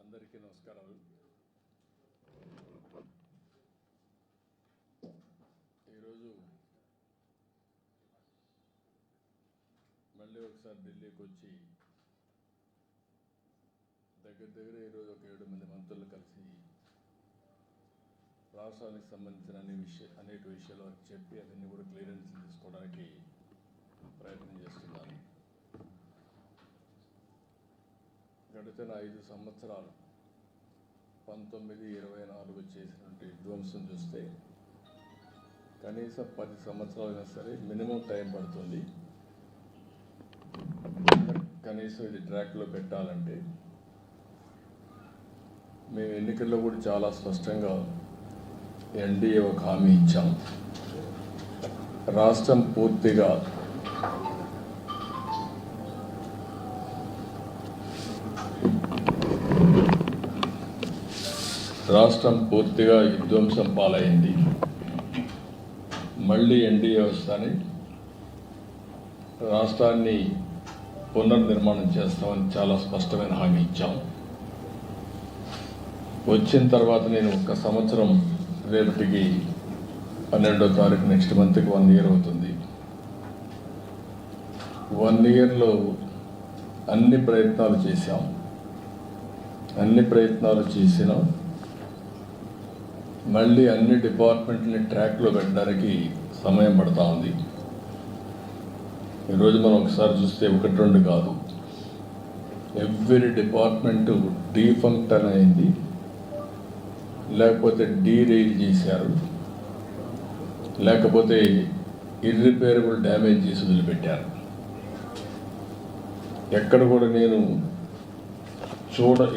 అందరికీ నమస్కారాలు. ఈరోజు మళ్ళీ ఒకసారి ఢిల్లీకి వచ్చి దగ్గర ఈరోజు ఒక 7 మంది మంత్రులు కలిసి రాష్ట్రానికి సంబంధించిన అనేక విషయాలు చెప్పి అవన్నీ కూడా క్లియరెన్స్ తీసుకోవడానికి ప్రయత్నం చేస్తున్నాను. గడిచిన 5 సంవత్సరాలు 1924 చేసినటువంటి విధ్వంసం చూస్తే కనీసం 10 సంవత్సరాలైనా సరే మినిమం టైం పడుతుంది. కనీసం ఇది ట్రాక్లో పెట్టాలంటే మేము ఎన్నికల్లో కూడా చాలా స్పష్టంగా ఎన్డీఏ ఒక హామీ ఇచ్చాం. రాష్ట్రం పూర్తిగా విధ్వంసం పాలైంది. మళ్ళీ ఎన్డీఏ వస్తాని రాష్ట్రాన్ని పునర్నిర్మాణం చేస్తామని చాలా స్పష్టమైన హామీ ఇచ్చాం. వచ్చిన తర్వాత నేను 1 సంవత్సరం రేపటికి 12వ తారీఖు నెక్స్ట్ మంత్కి 1 ఇయర్ అవుతుంది. 1 ఇయర్లో అన్ని ప్రయత్నాలు చేసినా మళ్ళీ అన్ని డిపార్ట్మెంట్ని ట్రాక్లో పెట్టడానికి సమయం పడతా ఉంది. ఈరోజు మనం ఒకసారి చూస్తే 1-2 కాదు, ఎవ్రీ డిపార్ట్మెంటు డీఫంక్టర్ అయింది, లేకపోతే డీరైల్ చేశారు, లేకపోతే ఇర్రిపేరబుల్ డ్యామేజ్ చేసి వదిలిపెట్టారు. ఎక్కడ కూడా నేను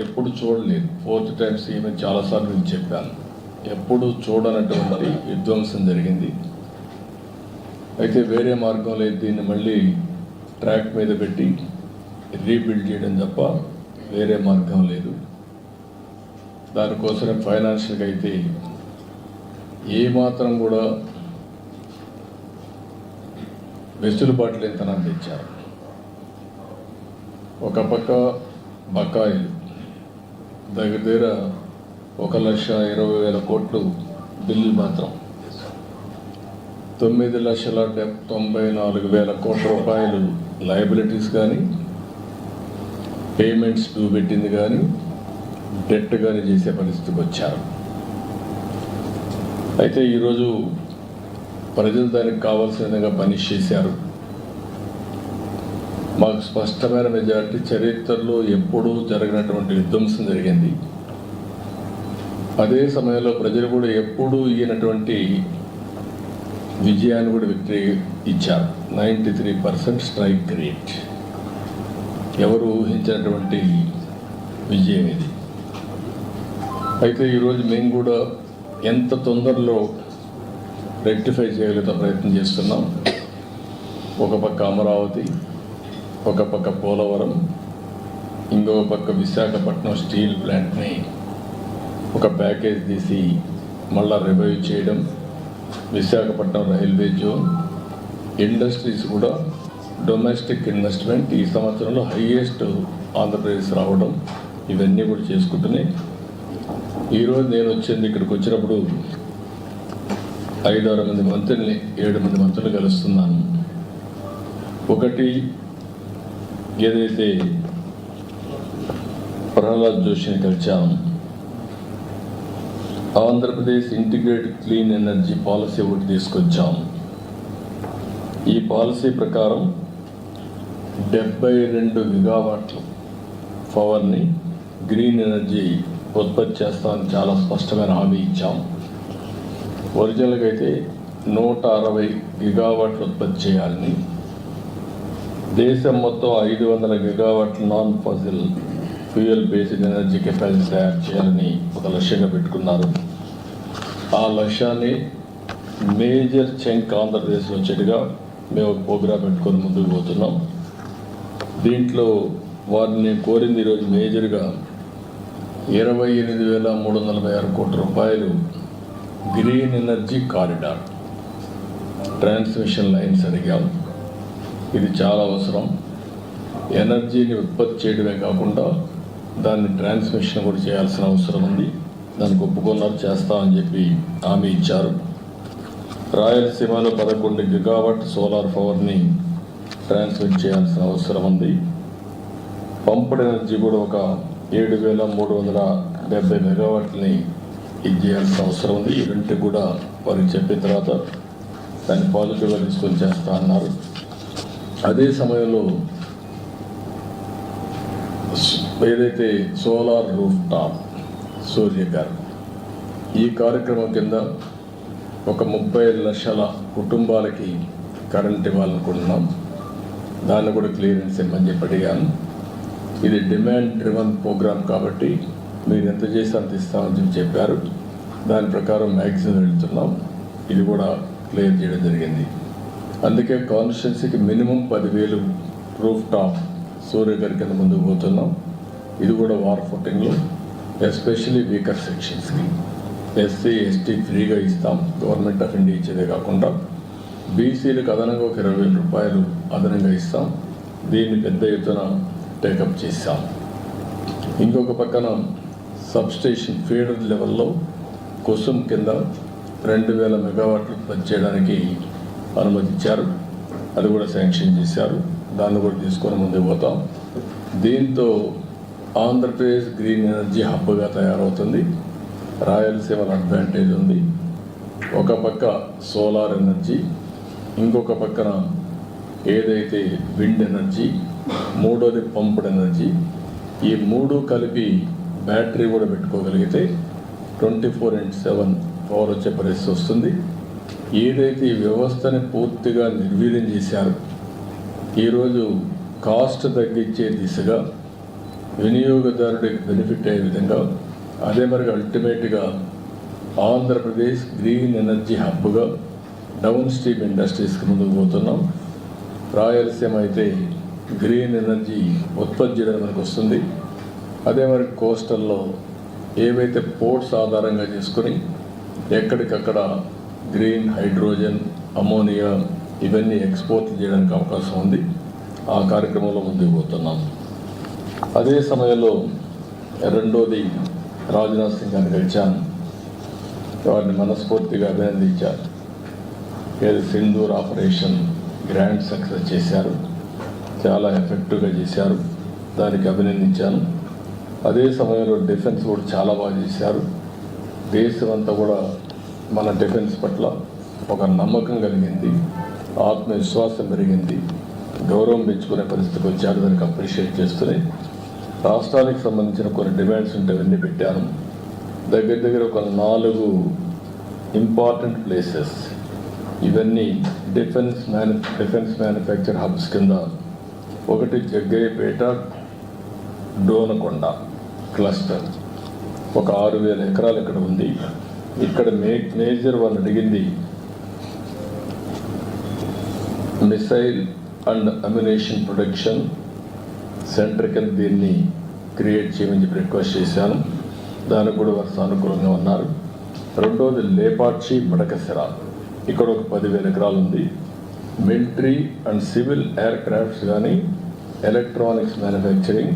ఎప్పుడు చూడలేదు. 4th టైం సీఎం చాలాసార్లు నేను చెప్పాను, ఎప్పుడు చూడనటువంటి విధ్వంసం జరిగింది. అయితే వేరే మార్గం లేదు, దీన్ని మళ్ళీ ట్రాక్ మీద పెట్టి రీబిల్డ్ చేయడం తప్ప వేరే మార్గం లేదు. దానికోసమే ఫైనాన్షియల్గా అయితే ఏమాత్రం కూడా వెసులుబాట్లు ఎంతనంత ఇచ్చారు. ఒక పక్క బకాయిలు దగ్గర 1,20,000 కోట్లు బిల్లు మాత్రం 9,94,000 కోట్ల రూపాయలు లయబిలిటీస్ కానీ, పేమెంట్స్ డ్యూ పెట్టింది కానీ, డెట్ కానీ చేసే పరిస్థితికి వచ్చారు. అయితే ఈరోజు ప్రజలు దానికి కావాల్సిన విధంగా పనిష్ చేశారు. మాకు స్పష్టమైన మెజారిటీ, చరిత్రలో ఎప్పుడూ జరగనటువంటి విధ్వంసం జరిగింది. అదే సమయంలో ప్రజలు కూడా ఎప్పుడూ ఈయనటువంటి విజయాన్ని కూడా విక్టరీ ఇచ్చారు. 93% స్ట్రైక్ రేట్, ఎవరు ఊహించినటువంటి విజయం ఇది. అయితే ఈరోజు మేము కూడా ఎంత తొందరలో రెక్టిఫై చేయగలిగే ప్రయత్నం చేస్తున్నాం. ఒక పక్క అమరావతి, ఒక పక్క పోలవరం, ఇంకొక పక్క విశాఖపట్నం స్టీల్ ప్లాంట్ని ఒక ప్యాకేజ్ తీసి మళ్ళా రివైవ్ చేయడం, విశాఖపట్నం రైల్వే జోన్, ఇండస్ట్రీస్ కూడా డొమెస్టిక్ ఇన్వెస్ట్మెంట్ ఈ సంవత్సరంలో హైయెస్ట్ ఆంధ్రప్రదేశ్ రావడం, ఇవన్నీ కూడా చేసుకుంటున్నాయి. ఈరోజు నేను ఇక్కడికి వచ్చినప్పుడు 5-6 మంది మంత్రుల్ని 7 మంది మంత్రులు కలుస్తున్నాను. ఒకటి ఏదైతే ప్రహ్లాద్ జోషిని కలిచాము, Andhra Pradesh integrated clean energy policy ఒకటి తీసుకొచ్చాము. ఈ పాలసీ ప్రకారం 72 గిగావాట్ల పవర్ని గ్రీన్ ఎనర్జీ ఉత్పత్తి చేస్తామని చాలా స్పష్టమైన హామీ ఇచ్చాం. ఒరిజినల్గా అయితే 160 గిగావాట్లు ఉత్పత్తి చేయాలని, దేశం మొత్తం 500 గిగావాట్ల non fossil fuel based energy capacity తయారు చేయాలని ఒక లక్ష్యంగా పెట్టుకున్నారు. ఆ లక్ష్యాన్ని మేజర్ చంక్ ఆంధ్రప్రదేశ్లో వచ్చేట్టుగా మేము ఒక ప్రోగ్రాం పెట్టుకొని ముందుకు పోతున్నాం. దీంట్లో వారిని కోరింది ఈరోజు మేజర్గా 28,346 కోట్ల రూపాయలు green energy corridor transmission lines అడిగాం. ఇది చాలా అవసరం. ఎనర్జీని ఉత్పత్తి చేయడమే కాకుండా దాన్ని ట్రాన్స్మిషన్ కూడా చేయాల్సిన అవసరం ఉంది. దానికి ఒప్పుకున్నారు, చేస్తామని చెప్పి హామీ ఇచ్చారు. రాయలసీమలో 11 గిగావాట్ సోలార్ పవర్ని ట్రాన్స్మిట్ చేయాల్సిన అవసరం ఉంది. పంప్డ్ ఎనర్జీ కూడా ఒక 7,370 మెగావాట్లని ఇది చేయాల్సిన అవసరం ఉంది. ఈ రెండింటికి కూడా వారికి చెప్పిన తర్వాత దాన్ని పాజిటివ్గా తీసుకొని చేస్తా అన్నారు. అదే సమయంలో ఏదైతే సోలార్ రూఫ్ టాప్ సూర్యగారు ఈ కార్యక్రమం కింద ఒక 35 లక్షల కుటుంబాలకి కరెంట్ ఇవ్వాలనుకుంటున్నాం. దాన్ని కూడా క్లియరెన్స్ ఇవ్వమని చెప్పి అడిగాను. ఇది డిమాండ్ డ్రివన్ ప్రోగ్రామ్ కాబట్టి మీరు ఎంత చేసి అంత ఇస్తామని చెప్పారు. దాని ప్రకారం మ్యాక్సిమం వెళ్తున్నాం. ఇది కూడా క్లియర్ చేయడం జరిగింది. అందుకే కాన్స్టిట్యున్సీకి మినిమం 10,000 రూఫ్ టాప్ సూర్యగారి కింద ముందుకు పోతున్నాం. ఇది కూడా వార్ ఫుటింగ్లో ఎస్పెషలీ వీకర్ సెక్షన్స్కి ఎస్సీ ఎస్టీ ఫ్రీగా ఇస్తాం. గవర్నమెంట్ ఆఫ్ ఇండియా ఇచ్చేదే కాకుండా బీసీలకు అదనంగా ఒక 20,000 రూపాయలు అదనంగా ఇస్తాం. దీన్ని పెద్ద ఎత్తున టేకప్ చేశాం. ఇంకొక పక్కన సబ్స్టేషన్ ఫీడర్ లెవెల్లో కుసుమ్ కింద 2,000 మెగావాట్లు ఉత్పత్తి చేయడానికి అనుమతించారు. అది కూడా శాంక్షన్ చేశారు. దాన్ని కూడా తీసుకొని ముందుకు పోతాం. దీంతో ఆంధ్రప్రదేశ్ గ్రీన్ ఎనర్జీ హబ్గా తయారవుతుంది. రాయలసీమలో అడ్వాంటేజ్ ఉంది. ఒక పక్క సోలార్ ఎనర్జీ, ఇంకొక పక్కన ఏదైతే విండ్ ఎనర్జీ, మూడోది పంప్డ్ ఎనర్జీ. ఈ మూడు కలిపి బ్యాటరీ కూడా పెట్టుకోగలిగితే 24/7 పవర్ వచ్చే పరిస్థితి వస్తుంది. ఏదైతే ఈ వ్యవస్థని పూర్తిగా నిర్వీర్యం చేశారు, ఈరోజు కాస్ట్ తగ్గించే దిశగా వినియోగదారుడికి బెనిఫిట్ అయ్యే విధంగా, అదే మరి అల్టిమేట్గా ఆంధ్రప్రదేశ్ గ్రీన్ ఎనర్జీ హబ్గా డౌన్ స్ట్రీమ్ ఇండస్ట్రీస్కి ముందుకు పోతున్నాం. రాయలసీమ అయితే గ్రీన్ ఎనర్జీ ఉత్పత్తి చేయడం మనకు వస్తుంది. అదే మరి కోస్టల్లో ఏవైతే పోర్ట్స్ ఆధారంగా చేసుకొని ఎక్కడికక్కడ గ్రీన్ హైడ్రోజన్, అమోనియా ఇవన్నీ ఎక్స్పోర్ట్ చేయడానికి అవకాశం ఉంది. ఆ కార్యక్రమంలో ముందుకు పోతున్నాం. అదే సమయంలో రెండోది రాజ్నాథ్ సింగ్ గారిని కలిశాను. వారిని మనస్ఫూర్తిగా అభినందించారు. ఏది సింధూర్ ఆపరేషన్ గ్రాండ్ సక్సెస్ చేశారు, చాలా ఎఫెక్టివ్గా చేశారు. దానికి అభినందించాను. అదే సమయంలో డిఫెన్స్ కూడా చాలా బాగా చేశారు. దేశమంతా కూడా మన డిఫెన్స్ పట్ల ఒక నమ్మకం కలిగింది, ఆత్మవిశ్వాసం పెరిగింది, గౌరవం పెంచుకునే పరిస్థితికి వచ్చారు. దానికి అప్రిషియేట్ చేస్తున్నాయి. రాష్ట్రానికి సంబంధించిన కొన్ని డిమాండ్స్ ఉంటే అవన్నీ పెట్టాను. దగ్గర ఒక 4 ఇంపార్టెంట్ ప్లేసెస్, ఇవన్నీ డిఫెన్స్ మ్యానుఫ్యాక్చర్ హబ్స్ కింద. ఒకటి జగ్గయ్యపేట డోనకొండ క్లస్టర్, ఒక 6,000 ఎకరాలు ఇక్కడ ఉంది. ఇక్కడ మేజర్ వాళ్ళు అడిగింది missile and ammunition production centre కింద దీన్ని క్రియేట్ చేయమని చెప్పి రిక్వెస్ట్ చేశాను. దానికి కూడా వారు సానుకూలంగా ఉన్నారు. రెండోది లేపాక్షి మడకసిర, ఇక్కడ ఒక 10,000 ఎకరాలు ఉంది. Military and civil air crafts కానీ ఎలక్ట్రానిక్స్ మ్యానుఫ్యాక్చరింగ్,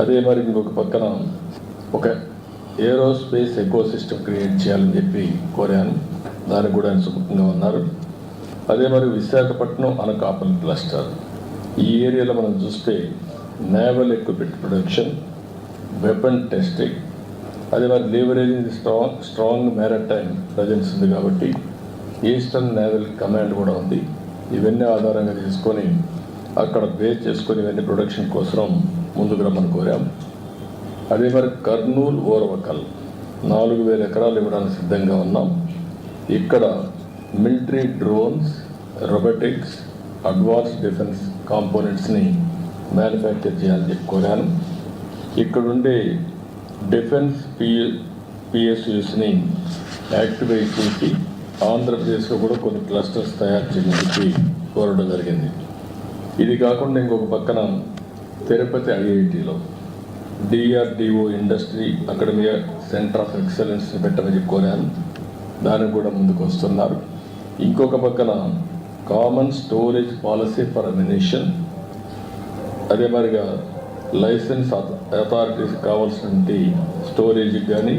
అదే మరి ఇంకొక పక్కన ఒక ఏరోస్పేస్ ఎకోసిస్టమ్ క్రియేట్ చేయాలని చెప్పి కోరాను. దానికి కూడా ఆయన సుముఖంగా ఉన్నారు. అదే మరి విశాఖపట్నం అనకాపల్లి క్లస్టర్, ఈ ఏరియాలో మనం చూస్తే naval equipment production, weapon testing, అదే మరి లీవరేజింగ్ స్ట్రాంగ్ మ్యారిటైమ్ ప్రజెన్స్ ఉంది కాబట్టి ఈస్టర్న్ నేవల్ కమాండ్ కూడా ఉంది. ఇవన్నీ ఆధారంగా చేసుకొని అక్కడ బేస్ చేసుకొని ఇవన్నీ ప్రొడక్షన్ కోసం ముందుకు రమ్మని కోరాం. అదే మరి కర్నూలు ఓర్వకల్ 4,000 ఎకరాలు ఇవ్వడానికి సిద్ధంగా ఉన్నాం. ఇక్కడ military drones, robotics, advance defence కాంపోనెంట్స్ని మ్యానుఫ్యాక్చర్ చేయాలని చెప్పి కోరాను. ఇక్కడుండే డిఫెన్స్ పిఎస్యూస్ని యాక్టివేట్ చేసి ఆంధ్రప్రదేశ్లో కూడా కొన్ని క్లస్టర్స్ తయారు చేయని చెప్పి కోరడం జరిగింది. ఇది కాకుండా ఇంకొక పక్కన తిరుపతి ఐఐటిలో DRDO industry academia centre of excellence పెట్టమని కోరాను. దానికి కూడా ముందుకు వస్తున్నారు. ఇంకొక పక్కన common storage policy for ammunition, అదే మరిగా లైసెన్స్ అథారిటీస్ కావాల్సినటువంటి స్టోరేజ్కి కానీ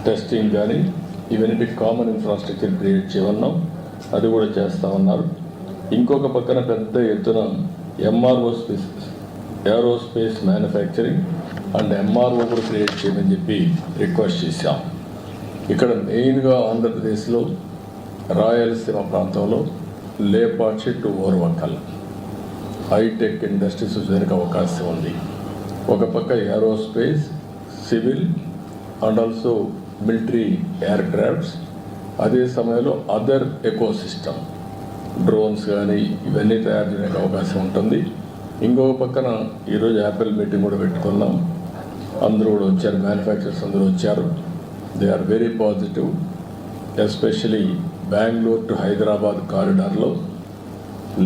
టెస్టింగ్ కానీ ఇవన్నిటికి కామన్ ఇన్ఫ్రాస్ట్రక్చర్ క్రియేట్ చేయమన్నాం. అది కూడా చేస్తూ ఉన్నారు. ఇంకొక పక్కన పెద్ద ఎత్తున ఏరోస్పేస్ మ్యానుఫ్యాక్చరింగ్ అండ్ ఎంఆర్ఓ కూడా క్రియేట్ చేయమని చెప్పి రిక్వెస్ట్ చేశాం. ఇక్కడ మెయిన్గా ఆంధ్రప్రదేశ్లో రాయలసీమ ప్రాంతంలో Lepakshi to Orvakal hi-tech industries చేయడానికి అవకాశం ఉంది. ఒక పక్క aerospace, civil and also military aircrafts, అదే సమయంలో అదర్ ఎకోసిస్టమ్ డ్రోన్స్ కానీ ఇవన్నీ తయారు చేయడానికి అవకాశం ఉంటుంది. ఇంకొక పక్కన ఈరోజు యాపిల్ మీటింగ్ కూడా పెట్టుకున్నాం. అందరూ కూడా వచ్చారు, మ్యానుఫ్యాక్చరర్స్ అందరూ వచ్చారు. They are very positive. Especially Bengaluru to Hyderabad కారిడార్లో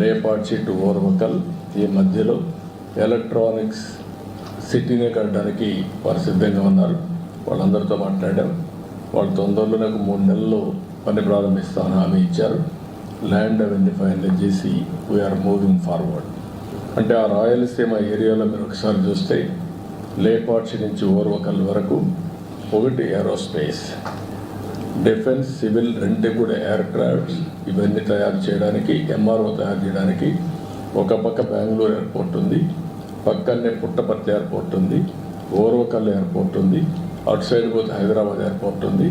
లేపాక్షి టు ఓర్వకల్ ఈ మధ్యలో ఎలక్ట్రానిక్స్ సిటీనే కట్టడానికి వారు సిద్ధంగా ఉన్నారు. వాళ్ళందరితో మాట్లాడాం. వాళ్ళు తొందరలోనే 3 నెలల్లో పని ప్రారంభిస్తామని హామీ ఇచ్చారు. ల్యాండ్ అవన్నీ ఫైనలైజ్ చేసి వీఆర్ మూవింగ్ ఫార్వర్డ్. అంటే ఆ రాయలసీమ ఏరియాలో మీరు ఒకసారి చూస్తే లేపాక్షి నుంచి ఓర్వకల్ వరకు ఒకటి ఏరోస్పేస్, డిఫెన్స్, సివిల్ రెండు కూడా ఎయిర్ క్రాఫ్ట్స్ ఇవన్నీ తయారు చేయడానికి, ఎంఆర్ఓ తయారు చేయడానికి ఒక పక్క బెంగళూరు ఎయిర్పోర్ట్ ఉంది, పక్కనే పుట్టపర్తి ఎయిర్పోర్ట్ ఉంది, ఓర్వకల్ ఎయిర్పోర్ట్ ఉంది, అటు సైడ్ పోతే హైదరాబాద్ ఎయిర్పోర్ట్ ఉంది,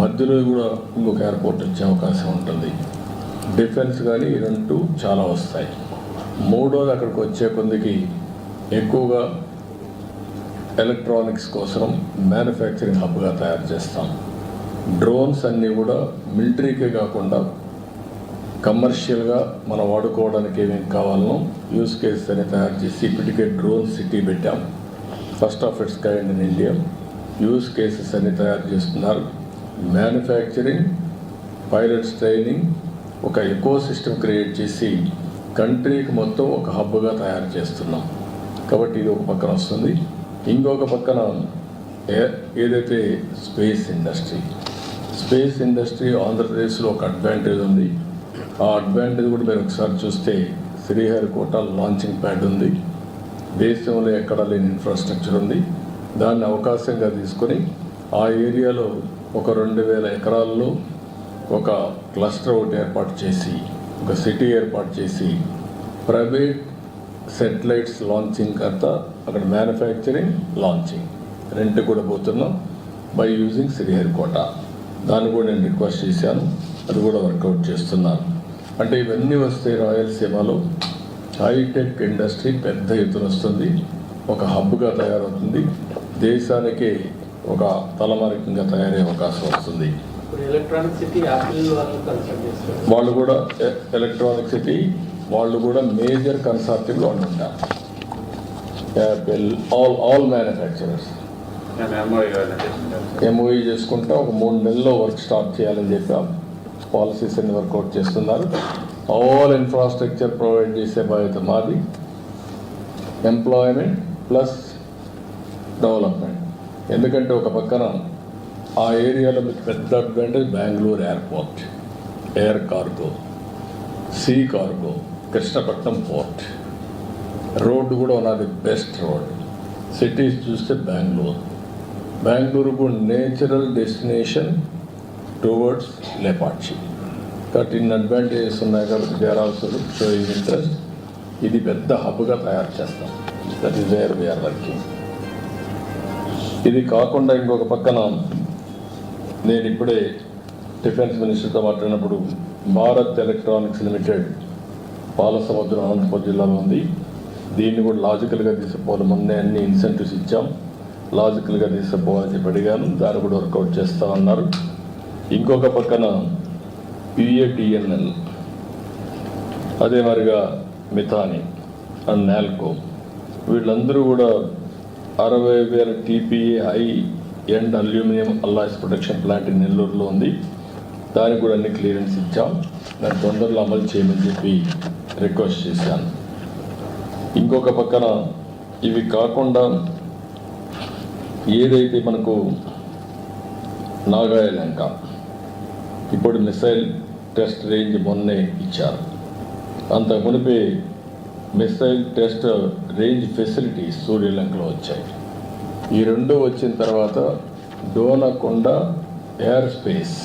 మధ్యలో కూడా ఇంకొక ఎయిర్పోర్ట్ వచ్చే అవకాశం ఉంటుంది. డిఫెన్స్ కానీ ఈ రెండు చాలా వస్తాయి. మూడోది అక్కడికి వచ్చే కొందికి ఎక్కువగా ఎలక్ట్రానిక్స్ కోసం మ్యానుఫ్యాక్చరింగ్ హబ్గా తయారు చేస్తాం. డ్రోన్స్ అన్నీ కూడా మిలిటరీకే కాకుండా కమర్షియల్గా మనం వాడుకోవడానికి ఏమేమి కావాలనో యూస్ కేసెస్ అని తయారు చేసి ఇప్పటికే డ్రోన్ సిటీ పెట్టాం. First of it's kind in India. Use cases అన్ని తయారు చేస్తున్నారు. మ్యానుఫ్యాక్చరింగ్, పైలట్స్ ట్రైనింగ్, ఒక ఎకో సిస్టమ్ క్రియేట్ చేసి కంట్రీకి మొత్తం ఒక హబ్గా తయారు చేస్తున్నాం. కాబట్టి ఇది ఒక పక్కన వస్తుంది. ఇంకొక పక్కన ఏదైతే స్పేస్ ఇండస్ట్రీ ఆంధ్రప్రదేశ్లో ఒక అడ్వాంటేజ్ ఉంది. ఆ అడ్వాంటేజ్ కూడా మీరు ఒకసారి చూస్తే శ్రీహరికోట లాంచింగ్ ప్యాడ్ ఉంది. దేశంలో ఎక్కడ లేని ఇన్ఫ్రాస్ట్రక్చర్ ఉంది. దాన్ని అవకాశంగా తీసుకొని ఆ ఏరియాలో ఒక 2000 ఎకరాల్లో ఒక క్లస్టర్ ఒకటి ఏర్పాటు చేసి, ఒక సిటీ ఏర్పాటు చేసి, ప్రైవేట్ సెటిలైట్స్ లాంచింగ్ అంతా అక్కడ మ్యానుఫ్యాక్చరింగ్, లాంచింగ్ రెండు కూడా పోతున్నాం బై యూజింగ్ శ్రీహరికోట. దాన్ని కూడా నేను రిక్వెస్ట్ చేశాను. అది కూడా వర్కౌట్ చేస్తున్నాను. అంటే ఇవన్నీ వస్తే రాయలసీమలో హైటెక్ ఇండస్ట్రీ పెద్ద ఎత్తున వస్తుంది, ఒక హబ్గా తయారవుతుంది, దేశానికి ఒక తలమారికంగా తయారయ్యే అవకాశం వస్తుంది. వాళ్ళు కూడా ఎలక్ట్రానిక్ సిటీ వాళ్ళు కూడా మేజర్ కన్సార్టివ్లో ఉంటారు. యాపిల్ ఆల్ మ్యానుఫ్యాక్చరర్స్ ఎంఓఈ చేసుకుంటా ఒక 3 నెలల్లో వర్క్ స్టార్ట్ చేయాలని చెప్పాం. పాలసీస్ అన్ని వర్కౌట్ చేస్తున్నారు. ఆల్ ఇన్ఫ్రాస్ట్రక్చర్ ప్రొవైడ్ చేసే బాధ్యత మాది. Employment plus development. ఎందుకంటే ఒక పక్కన ఆ ఏరియాలో మీకు పెద్ద advantage Bengaluru airport, air cargo, see cargo, Krishnapatnam port, road కూడా ఉన్నది బెస్ట్ రోడ్. సిటీస్ చూస్తే బెంగళూరుకు నేచురల్ డెస్టినేషన్ టువర్డ్స్ లేపాక్షి. కాబట్టి ఇన్ని అడ్వాంటేజెస్ ఉన్నాయి. కాబట్టి they are also showing interest. ఇది పెద్ద హబ్గా తయారు చేస్తాం. That is where we are working. ఇది కాకుండా ఇంకొక పక్కన నేను ఇప్పుడే డిఫెన్స్ మినిస్టర్తో మాట్లాడినప్పుడు భారత్ ఎలక్ట్రానిక్స్ లిమిటెడ్ పాలసముద్రం అనంతపురం జిల్లాలో ఉంది. దీన్ని కూడా లాజికల్గా తీసుకుపోవాలి. మొన్నే అన్ని ఇన్సెంటివ్స్ ఇచ్చాం, లాజికల్గా తీసుకుపోవాలని చెప్పి అడిగాను. దాన్ని కూడా వర్కౌట్ చేస్తామన్నారు. ఇంకొక పక్కన యుఏటిఎన్ఎల్ అదే మరిగా మిథాని అండ్ నాల్కో వీళ్ళందరూ కూడా 60,000 TPA high end aluminium alloys production plant నెల్లూరులో ఉంది. దానికి కూడా అన్ని క్లియరెన్స్ ఇచ్చాం. దాన్ని తొందరలో అమలు చేయమని చెప్పి రిక్వెస్ట్ చేశాను. ఇంకొక పక్కన ఇవి కాకుండా ఏదైతే మనకు నాగాయలంక ఇప్పుడు మిసైల్ టెస్ట్ రేంజ్ మొన్నే ఇచ్చారు. అంత మునిపే మిసైల్ టెస్ట్ రేంజ్ ఫెసిలిటీస్ సూర్యలంకలో వచ్చాయి. ఈ రెండు వచ్చిన తర్వాత డోనకొండ ఎయిర్ స్పేస్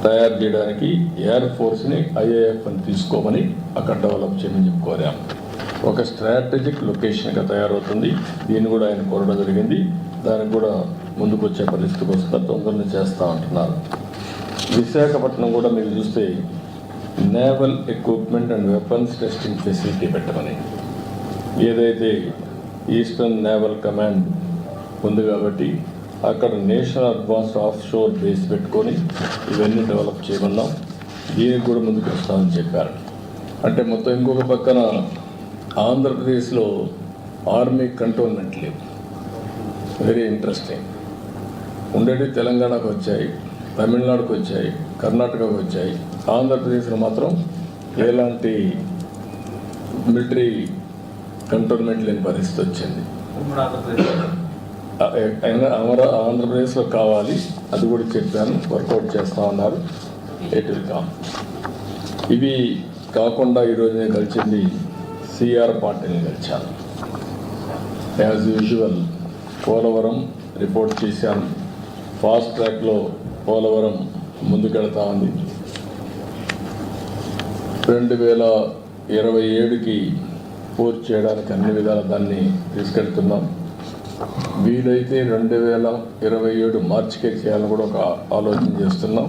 తయారు చేయడానికి ఎయిర్ ఫోర్స్ని IAF అని తీసుకోమని అక్కడ డెవలప్ చేయమని చెప్పి కోరాం. ఒక స్ట్రాటజిక్ లొకేషన్గా తయారవుతుంది. దీన్ని కూడా ఆయన కోరడం జరిగింది. దానికి కూడా ముందుకు వచ్చే పరిస్థితికి వస్తే తొందరగా చేస్తూ ఉంటున్నారు. విశాఖపట్నం కూడా మీరు చూస్తే naval equipment and weapons testing facility పెట్టమని, ఏదైతే ఈస్టర్న్ నేవల్ కమాండ్ ఉంది కాబట్టి అక్కడ national advanced of sure base పెట్టుకొని ఇవన్నీ డెవలప్ చేయమన్నాం. దీనికి కూడా ముందుకు వస్తామని చెప్పారు. అంటే మొత్తం ఇంకొక పక్కన ఆంధ్రప్రదేశ్లో ఆర్మీ కంటోన్మెంట్ లేవు. Very interesting. ఉండేవి తెలంగాణకు వచ్చాయి, తమిళనాడుకు వచ్చాయి, కర్ణాటకకు వచ్చాయి. ఆంధ్రప్రదేశ్లో మాత్రం ఎలాంటి మిలిటరీ కంటోన్మెంట్ లేని పరిస్థితి వచ్చింది. ఆంధ్రప్రదేశ్లో కావాలి, అది కూడా చెప్పాను, వర్కౌట్ చేస్తూ ఉన్నారు. It will come. ఇవి కాకుండా ఈరోజు నేను కలిసింది CR పార్టీని కలిశాను. యాజ్ యూజువల్ పోలవరం రిపోర్ట్ చేశాను. ఫాస్ట్ ట్రాక్లో పోలవరం ముందుకెళ్తా ఉంది. 2027కి పూర్తి చేయడానికి అన్ని విధాలు దాన్ని తీసుకెళ్తున్నాం. వీలైతే 2027 మార్చికే చేయాలని కూడా ఒక ఆలోచన చేస్తున్నాం.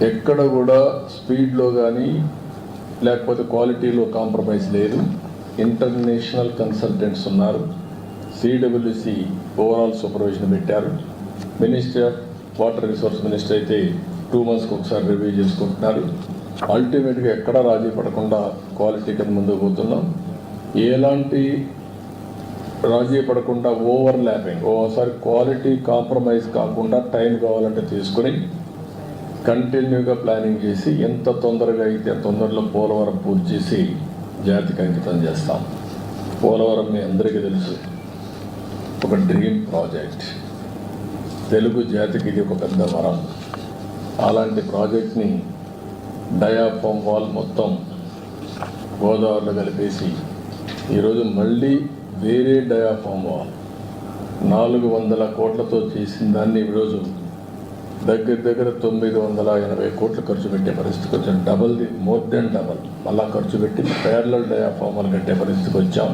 ఎక్కడ కూడా స్పీడ్లో కానీ లేకపోతే క్వాలిటీలో కాంప్రమైజ్ లేదు. ఇంటర్నేషనల్ కన్సల్టెంట్స్ ఉన్నారు. CWC ఓవరాల్ సూపర్విజన్ పెట్టారు. Ministry of water resource minister అయితే 2 monthsకి ఒకసారి రివ్యూ చేసుకుంటున్నారు. అల్టిమేట్గా ఎక్కడా రాజీ పడకుండా క్వాలిటీ కింద ముందుకు పోతున్నాం. ఎలాంటి రాజీ పడకుండా ఓవర్ ల్యాపింగ్, ఓసారి క్వాలిటీ కాంప్రమైజ్ కాకుండా టైం కావాలంటే తీసుకుని కంటిన్యూగా ప్లానింగ్ చేసి ఎంత తొందరగా అయితే తొందరలో పోలవరం పూర్తి చేసి జాతికి అంకితం చేస్తాం. పోలవరం మీ అందరికీ తెలుసు, ఒక డ్రీమ్ ప్రాజెక్ట్. తెలుగు జాతికి ఇది ఒక పెద్ద వరం. అలాంటి ప్రాజెక్ట్ని డయాఫామ్ వాల్ మొత్తం గోదావరిలో కలిపేసి ఈరోజు మళ్ళీ వేరే డయాఫామ్ వాల్ 400 కోట్లతో చేసిన దాన్ని ఈరోజు దగ్గర 980 కోట్లు ఖర్చు పెట్టే పరిస్థితికి వచ్చాం. మోర్ దెన్ డబల్ మళ్ళా ఖర్చు పెట్టి ప్యారలల్ డయాఫామ్ వాల్ కట్టే పరిస్థితికి వచ్చాం.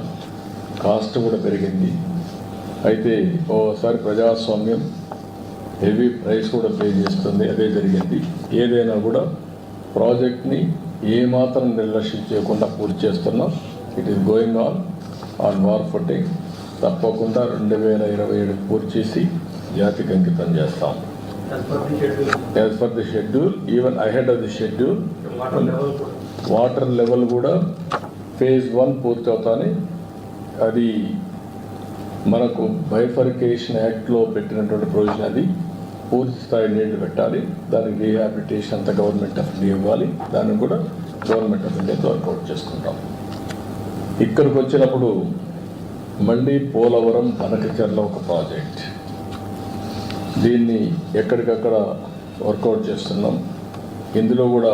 కాస్ట్ కూడా పెరిగింది. అయితే ఓసారి ప్రజాస్వామ్యం హెవీ ప్రైస్ కూడా పే చేస్తుంది. అదే జరిగింది. ఏదైనా కూడా ప్రాజెక్ట్ని ఏమాత్రం నిర్లక్ష్యం చేయకుండా పూర్తి చేస్తున్నాం. It is going on war footing. తప్పకుండా 2027 పూర్తి చేసి జాతికి అంకితం చేస్తాం. As per the schedule, even ahead of the schedule. Water level కూడా phase 1 పూర్తి అవుతాని. అది మనకు బైఫర్కేషన్ యాక్ట్లో పెట్టినటువంటి ప్రొవిజన్. అది పూర్తి స్థాయి నీళ్లు పెట్టాలి. దానికి రీహాబిలిటేషన్ అంతా గవర్నమెంట్ ఆఫ్ ఇండియా ఇవ్వాలి. దాన్ని కూడా గవర్నమెంట్ ఆఫ్ ఇండియాతో వర్కౌట్ చేసుకుంటాం. ఇక్కడికి వచ్చినప్పుడు మళ్ళీ పోలవరం బనకచెర్ల ఒక ప్రాజెక్ట్. దీన్ని ఎక్కడికక్కడ వర్కౌట్ చేస్తున్నాం. ఇందులో కూడా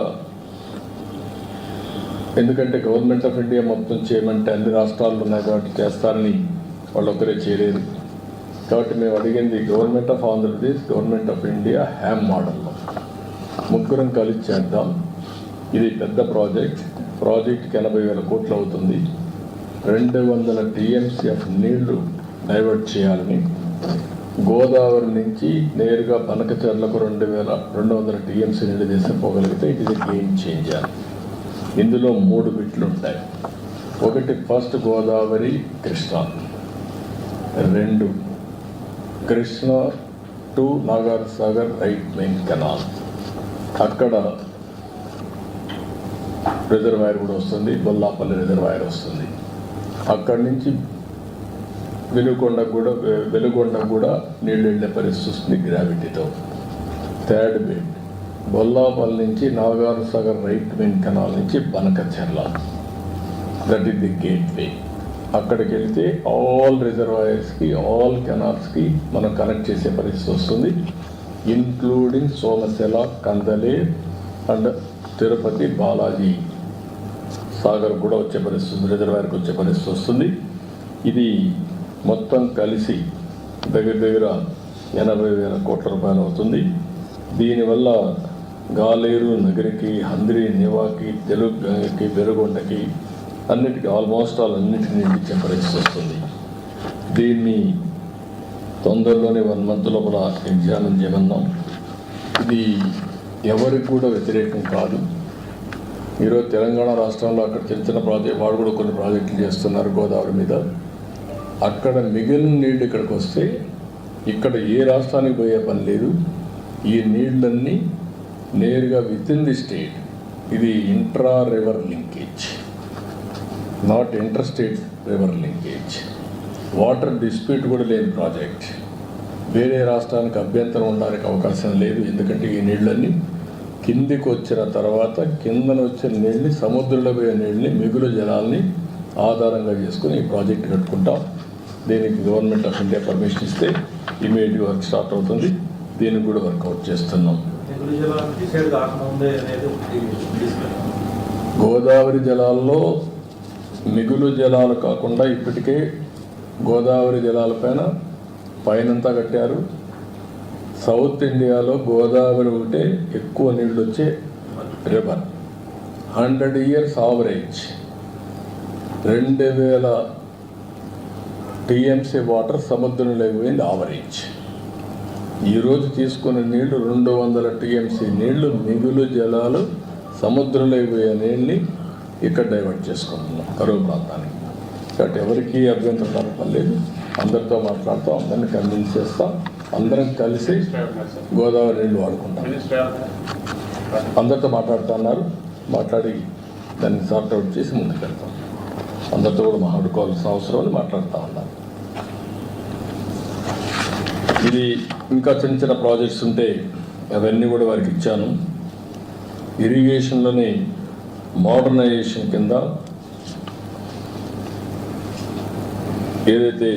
ఎందుకంటే గవర్నమెంట్ ఆఫ్ ఇండియా మొత్తం చేయమంటే అన్ని రాష్ట్రాలు ఉన్నాయి కాబట్టి చేస్తారని వాళ్ళు ఒక్కరే చేయలేదు. కాబట్టి మేము అడిగింది government of Andhra Pradesh, government of India HAM మోడల్లో ముగ్గురం కలిసి చేద్దాం. ఇది పెద్ద ప్రాజెక్ట్కి 80,000 కోట్లు అవుతుంది. 200 TMCF నీళ్లు డైవర్ట్ చేయాలని, గోదావరి నుంచి నేరుగా బనకచెర్లకు 200 TMC నీళ్లు తీసుకుపోగలిగితే ఇట్ ఈస్ గేమ్ చేంజర్. ఇందులో 3 బిట్లు ఉంటాయి. ఒకటి first Godavari Krishna, 2 Krishna to Nagar Sagar right main canal. అక్కడ రిజర్వాయర్ కూడా వస్తుంది, బొల్లాపల్లి రిజర్వాయర్ వస్తుంది. అక్కడి నుంచి వెలుగొండకు కూడా నీళ్ళు వెళ్ళే పరిస్థితి వస్తుంది గ్రావిటీతో. థర్డ్ బెడ్ బొల్లాపల్లి నుంచి Nagar Sagar right main canal నుంచి Banakacherla, that is the gateway. అక్కడికి వెళ్తే ఆల్ రిజర్వాయర్స్కి, ఆల్ కెనాల్స్కి మనం కనెక్ట్ చేసే పరిస్థితి వస్తుంది, ఇన్క్లూడింగ్ సోమశిల, కందలేర్ అండ్ తిరుపతి బాలాజీ సాగర్ కూడా వచ్చే పరిస్థితి, రిజర్వాయర్కి వచ్చే పరిస్థితి వస్తుంది. ఇది మొత్తం కలిసి దగ్గర 80,000 కోట్ల రూపాయలు అవుతుంది. దీనివల్ల గాలేరు నగరికి, హంద్రి నివాకి, తెలుగుకి, వెలుగొండకి అన్నిటికీ ఆల్మోస్ట్ అన్నిటికీ నిండించే పరిస్థితి వస్తుంది. దీన్ని తొందరలోనే 1 month లోపల ఎగ్జామిన్ చేయమన్నాం. ఇది ఎవరికి కూడా వ్యతిరేకం కాదు. ఈరోజు తెలంగాణ రాష్ట్రంలో అక్కడ చిన్న ప్రాజెక్ట్, వాడు కూడా కొన్ని ప్రాజెక్టులు చేస్తున్నారు గోదావరి మీద. అక్కడ మిగిలిన నీళ్ళు ఇక్కడికి వస్తే ఇక్కడ ఏ రాష్ట్రానికి పోయే పని లేదు. ఈ నీళ్ళన్నీ నేరుగా విత్ ఇన్ ది స్టేట్. ఇది intra river linkage, not inter state river linkage. Water dispute కూడా లేని ప్రాజెక్ట్. వేరే రాష్ట్రానికి అభ్యంతరం ఉండడానికి అవకాశం లేదు. ఎందుకంటే ఈ నీళ్ళన్నీ కిందికి వచ్చిన తర్వాత కిందన వచ్చిన నీళ్ళని, సముద్రంలో పోయే నీళ్ళని, మిగులు జలాల్ని ఆధారంగా చేసుకుని ఈ ప్రాజెక్ట్ కట్టుకుంటాం. దీనికి గవర్నమెంట్ ఆఫ్ ఇండియా పర్మిషన్ ఇస్తే ఇమీడియట్ వర్క్ స్టార్ట్ అవుతుంది. దీనికి కూడా వర్కౌట్ చేస్తున్నాం. గోదావరి జలాల్లో మిగులు జలాలు కాకుండా ఇప్పటికే గోదావరి జలాలపైన పైనంతా కట్టారు. సౌత్ ఇండియాలో గోదావరి ఒకటే ఎక్కువ నీళ్ళు వచ్చే river. 100 years average 2000 TMC water సముద్రంలో పోయింది యావరేజ్. ఈరోజు తీసుకున్న నీళ్లు 200 TMC నీళ్లు, మిగులు జలాలు సముద్రంలో పోయే నీళ్ళని ఇక్కడ డైవర్ట్ చేసుకుంటున్నాం కరువు ప్రాంతానికి. కాబట్టి ఎవరికి అభ్యంతరం పర్లేదు. అందరితో మాట్లాడతాం, అందరినీ కన్విన్స్ చేస్తాం, అందరం కలిసి గోదావరి నీళ్ళు వాడుకుంటాం. అందరితో మాట్లాడుతున్నారు, మాట్లాడి దాన్ని సార్ట్అవుట్ చేసి ముందుకు వెళ్తాం. అందరితో కూడా మాట్లాడుకోవాల్సిన అవసరం అని మాట్లాడుతూ ఉన్నారు. ఇది ఇంకా చిన్న ప్రాజెక్ట్స్ ఉంటే అవన్నీ కూడా వారికి ఇచ్చాను. ఇరిగేషన్లోని మోడర్నైజేషన్ కింద ఏదైతే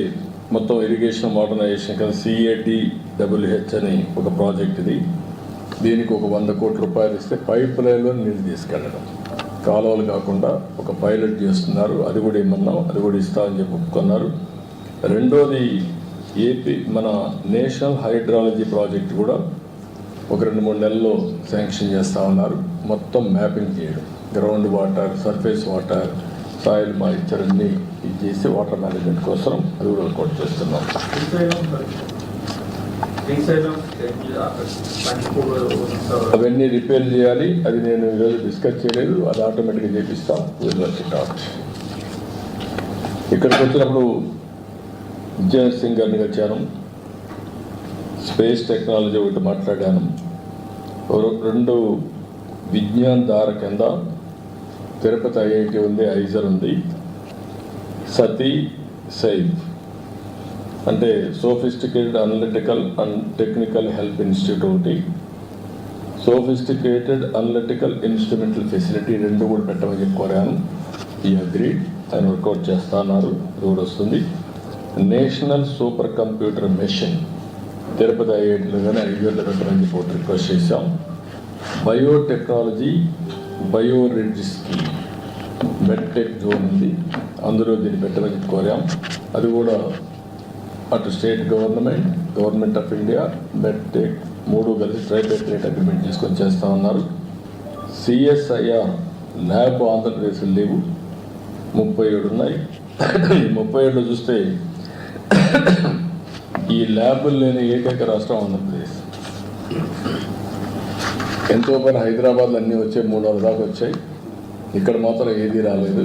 మొత్తం ఇరిగేషన్ మోడర్నైజేషన్ కింద CADWH అని ఒక ప్రాజెక్ట్ ఇది. దీనికి ఒక 100 కోట్ల రూపాయలు ఇస్తే పైప్ లైన్లో నీళ్ళు తీసుకెళ్ళడం, కాలువలు కాకుండా ఒక పైలట్ చేస్తున్నారు. అది కూడా ఇమ్మన్నాం, అది కూడా ఇస్తామని చెప్పి ఒప్పుకున్నారు. రెండోది ఏపీ మన నేషనల్ హైడ్రాలజీ ప్రాజెక్ట్ కూడా ఒక 2-3 నెలల్లో శాంక్షన్ చేస్తూ ఉన్నారు. మొత్తం మ్యాపింగ్ చేయడం, ground water, surface water, soil moisture అన్నీ ఇది చేసి వాటర్ మేనేజ్మెంట్ కోసం అది కూడా వర్కౌట్ చేస్తున్నాం. అవన్నీ రిపేర్ చేయాలి. అది నేను ఈరోజు డిస్కస్ చేయలేదు, అది ఆటోమేటిక్గా చేపిస్తాం. ఇక్కడికి వచ్చినప్పుడు విజయ్ సింగ్ గారిని వచ్చాను, స్పేస్ టెక్నాలజీ ఒకటి మాట్లాడాను. 2 విజ్ఞాన్ ధార కింద తిరుపతి IIT ఉంది, ఐజర్ ఉంది, సతీ సైఫ్ అంటే sophisticated analytical and technical help institute ఒకటి, సోఫిస్టికేటెడ్ అనలిటికల్ ఇన్స్ట్రుమెంటల్ ఫెసిలిటీ 2 కూడా పెట్టమని చెప్పి కోరాను. ఈ అగ్రీడ్, ఆయన వర్కౌట్ చేస్తా అన్నారు, అది కూడా వస్తుంది. National super computer machine Tirupati IITలో కానీ ఐజర్లో పెట్టమని చెప్పి ఒకటి రిక్వెస్ట్ చేశాం. Biotechnology bioridge scheme medtech zone ఉంది, అందులో దీన్ని పెట్టమని చెప్పి కోరాం. అది కూడా అటు state government of India, medtech 3 కలిసి ట్రైపేటరేట్ అగ్రిమెంట్ తీసుకొని చేస్తూ ఉన్నారు. CSIR ల్యాబ్ ఆంధ్రప్రదేశ్లో లేవు, 37 ఉన్నాయి. 37లో చూస్తే ఈ ల్యాబులు లేని ఏకైక రాష్ట్రం ఆంధ్రప్రదేశ్. ఎంతో పని హైదరాబాద్లో అన్నీ వచ్చాయి, 300 దాకా వచ్చాయి. ఇక్కడ మాత్రం ఏదీ రాలేదు.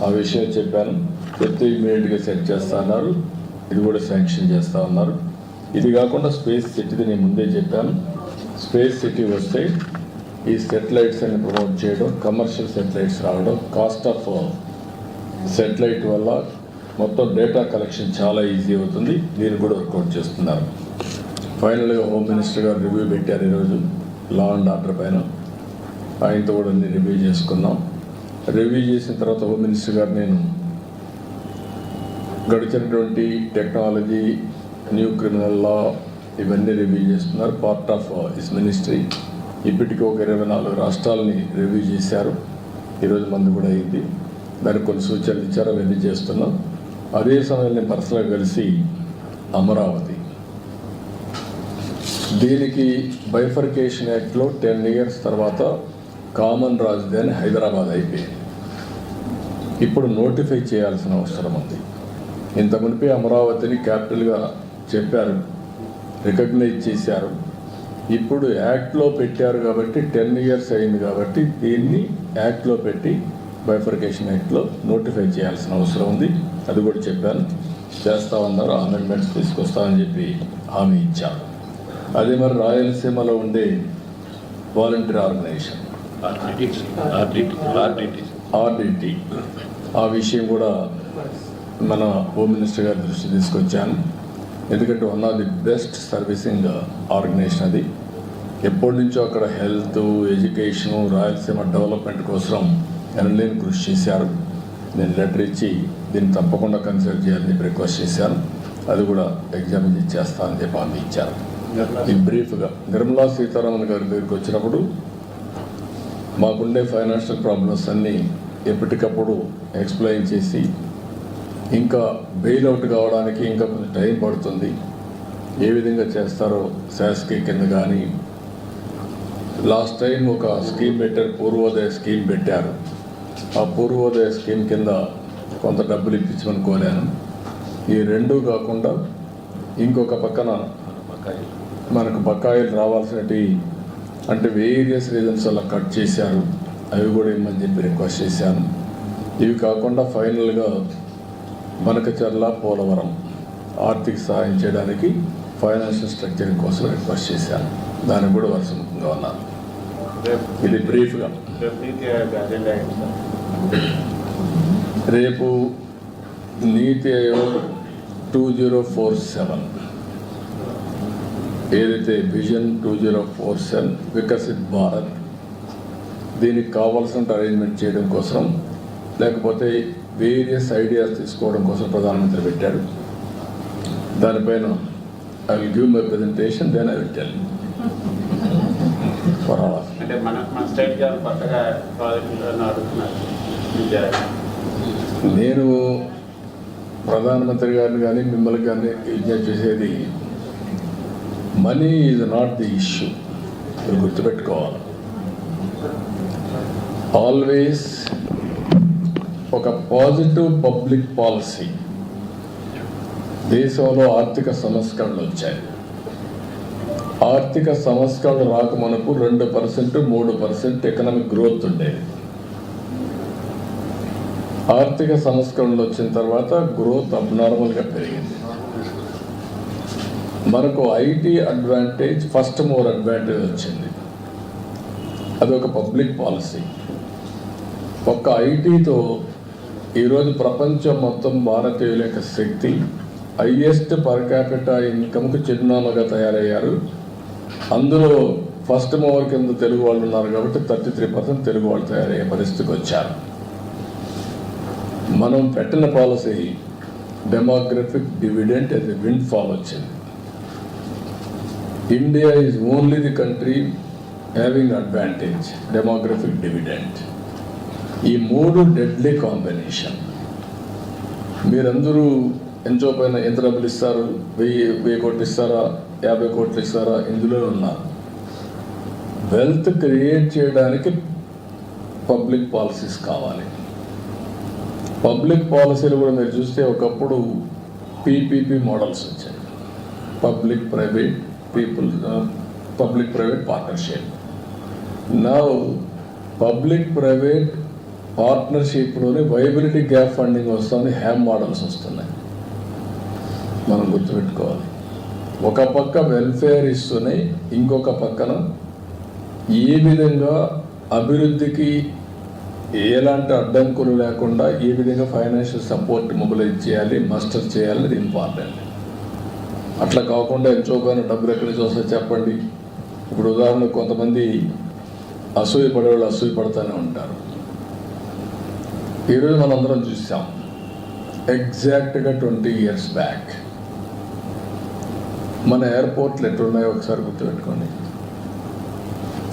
ఆ విషయం చెప్పాను, చెప్తే ఇమీడియట్గా సెట్ చేస్తా అన్నారు. ఇది కూడా శాంక్షన్ చేస్తూ ఉన్నారు. ఇది కాకుండా స్పేస్ సిటీది నేను ముందే చెప్పాను. స్పేస్ సిటీ వస్తే ఈ సెటిలైట్స్ అని ప్రమోట్ చేయడం, కమర్షియల్ సెటిలైట్స్ రావడం, కాస్ట్ ఆఫ్ సెటిలైట్ వల్ల మొత్తం డేటా కలెక్షన్ చాలా ఈజీ అవుతుంది. దీన్ని కూడా వర్కౌట్ చేస్తున్నారు. ఫైనల్గా హోమ్ మినిస్టర్ గారు రివ్యూ పెట్టారు ఈరోజు లా అండ్ ఆర్డర్ పైన. ఆయనతో కూడా అన్ని రివ్యూ చేసుకున్నాం. రివ్యూ చేసిన తర్వాత హోమ్ మినిస్టర్ గారు నేను గడిచినటువంటి టెక్నాలజీ, న్యూ క్రిమినల్ లా ఇవన్నీ రివ్యూ చేస్తున్నారు. Part of his ministry. ఇప్పటికీ ఒక 24 రాష్ట్రాలని రివ్యూ చేశారు. ఈరోజు మంది కూడా అయింది. దానికి కొన్ని సూచనలు ఇచ్చారు, అవన్నీ చేస్తున్నాం. అదే సమయంలో నేను పర్సనల్గా కలిసి అమరావతి దీనికి బైఫర్కేషన్ యాక్ట్లో 10 years తర్వాత కామన్ రాజధాని హైదరాబాద్ అయిపోయింది. ఇప్పుడు నోటిఫై చేయాల్సిన అవసరం ఉంది. ఇంత మునిపే అమరావతిని క్యాపిటల్గా చెప్పారు, రికగ్నైజ్ చేశారు. ఇప్పుడు యాక్ట్లో పెట్టారు కాబట్టి 10 years అయింది కాబట్టి దీన్ని యాక్ట్లో పెట్టి బైఫర్కేషన్ యాక్ట్లో నోటిఫై చేయాల్సిన అవసరం ఉంది. అది కూడా చెప్పాను, చేస్తామన్నారు. అమెండ్మెంట్స్ తీసుకొస్తామని చెప్పి హామీ ఇచ్చారు. అదే మరి రాయలసీమలో ఉండే వాలంటీర్ ఆర్గనైజేషన్ ఆర్డిటి ఆ విషయం కూడా మన హోమ్ మినిస్టర్ గారి దృష్టి తీసుకొచ్చాను. ఎందుకంటే one of the best servicing organisation అది. ఎప్పటి నుంచో అక్కడ హెల్త్, ఎడ్యుకేషను, రాయలసీమ డెవలప్మెంట్ కోసం ఎనలేని కృషి చేశారు. నేను లెటర్ ఇచ్చి దీన్ని తప్పకుండా కన్సిడర్ చేయాలని రిక్వెస్ట్ చేశాను. అది కూడా ఎగ్జామిన్ చేస్తానని చెప్పి హామీ ఇచ్చారు. ఈ బ్రీఫ్గా నిర్మలా సీతారామన్ గారి దగ్గరికి వచ్చినప్పుడు మాకుండే ఫైనాన్షియల్ ప్రాబ్లమ్స్ అన్నీ ఎప్పటికప్పుడు ఎక్స్ప్లెయిన్ చేసి, ఇంకా బెయిల్అవుట్ కావడానికి ఇంకా కొంచెం టైం పడుతుంది, ఏ విధంగా చేస్తారో శాసకి కింద కానీ, లాస్ట్ టైం ఒక స్కీమ్ పెట్టారు, పూర్వోదయ స్కీమ్ పెట్టారు. ఆ పూర్వోదయ స్కీమ్ కింద కొంత డబ్బులు ఇప్పించమని కోరాను. ఈ రెండూ కాకుండా ఇంకొక పక్కన మనకు బకాయిలు రావాల్సినవి అంటే వేరియస్ రీజన్స్ వల్ల కట్ చేశారు, అవి కూడా ఇమ్మని చెప్పి రిక్వెస్ట్ చేశాను. ఇవి కాకుండా ఫైనల్గా బనకచర్ల, పోలవరం ఆర్థిక సహాయం చేయడానికి ఫైనాన్షియల్ స్ట్రక్చరింగ్ కోసం రిక్వెస్ట్ చేశాను. దానికి కూడా వర్షముఖంగా ఉన్నారు. ఇది బ్రీఫ్గా. రేపు నీతి ఆయోగ్ 2047 ఏదైతే విజన్ 2047 వికసిత్ భారత్, దీనికి కావాల్సిన అరేంజ్మెంట్ చేయడం కోసం, లేకపోతే వేరియస్ ఐడియాస్ తీసుకోవడం కోసం ప్రధానమంత్రి పెట్టాడు. దానిపైన I will give my presentation, then I will tell for all. అంటే మన స్టేట్ గారు కొత్తగా ప్రాజెక్టులను అడుగుతున్నారు. నేను ప్రధానమంత్రి గారిని కానీ మిమ్మల్ని కానీ విజ్ఞప్తి చేసేది, money is not the issue. మీరు గుర్తుపెట్టుకోవాలి. ఆల్వేస్ ఒక పాజిటివ్ పబ్లిక్ పాలసీ. దేశంలో ఆర్థిక సంస్కరణలు వచ్చాయి. ఆర్థిక సంస్కరణలు రాకమునకు 2%, 3% ఎకనామిక్ గ్రోత్ ఉండేది. ఆర్థిక సంస్కరణలు వచ్చిన తర్వాత గ్రోత్ అబ్నార్మల్గా పెరిగింది. మనకు IT advantage, first mover advantage వచ్చింది. అదొక పబ్లిక్ పాలసీ. ఒక్క ఐటీతో ఈరోజు ప్రపంచం మొత్తం భారతీయుల యొక్క శక్తి, హైయెస్ట్ పర్ క్యాపిటల్ ఇన్కమ్కు చిరునామాగా తయారయ్యారు. అందులో ఫస్ట్ మూవర్ కింద తెలుగు వాళ్ళు ఉన్నారు కాబట్టి 33% తెలుగు వాళ్ళు తయారయ్యే పరిస్థితికి వచ్చారు. మనం పెట్టిన policy demographic dividend as a windfall వచ్చింది. India is only the country having advantage, demographic dividend. ఈ 3 డెడ్లీ కాంబినేషన్. మీరందరూ ఎంతో పైన ఎంత డబ్బులు ఇస్తారు, 1000 కోట్లు ఇస్తారా, 50 కోట్లు ఇస్తారా, ఇందులో ఉన్నారు. వెల్త్ క్రియేట్ చేయడానికి పబ్లిక్ పాలసీస్ కావాలి. పబ్లిక్ పాలసీలు కూడా మీరు చూస్తే ఒకప్పుడు పీపీపీ మోడల్స్ వచ్చాయి, public private partnership. Now public private పార్ట్నర్షిప్లోనే వైబిలిటీ గ్యాప్ ఫండింగ్ వస్తుంది, హ్యామ్ మోడల్స్ వస్తున్నాయి. మనం గుర్తుపెట్టుకోవాలి. ఒక పక్క వెల్ఫేర్ ఇస్తూనే ఇంకొక పక్కన ఏ విధంగా అభివృద్ధికి ఎలాంటి అడ్డంకులు లేకుండా ఏ విధంగా ఫైనాన్షియల్ సపోర్ట్ మొబిలైజ్ చేయాలి, మాస్టర్ చేయాలి, అది ఇంపార్టెంట్. అట్లా కాకుండా ఎంచోగానే డబ్బులు ఎక్కడి నుంచి వస్తాయి చెప్పండి. ఇప్పుడు ఉదాహరణకు కొంతమంది అసూయ పడేవాళ్ళు అసూయ పడుతూనే ఉంటారు. ఈరోజు మనందరం చూసాం, ఎగ్జాక్ట్గా 20 years బ్యాక్ మన ఎయిర్పోర్ట్లు ఎట్లున్నాయో ఒకసారి గుర్తుపెట్టుకోండి.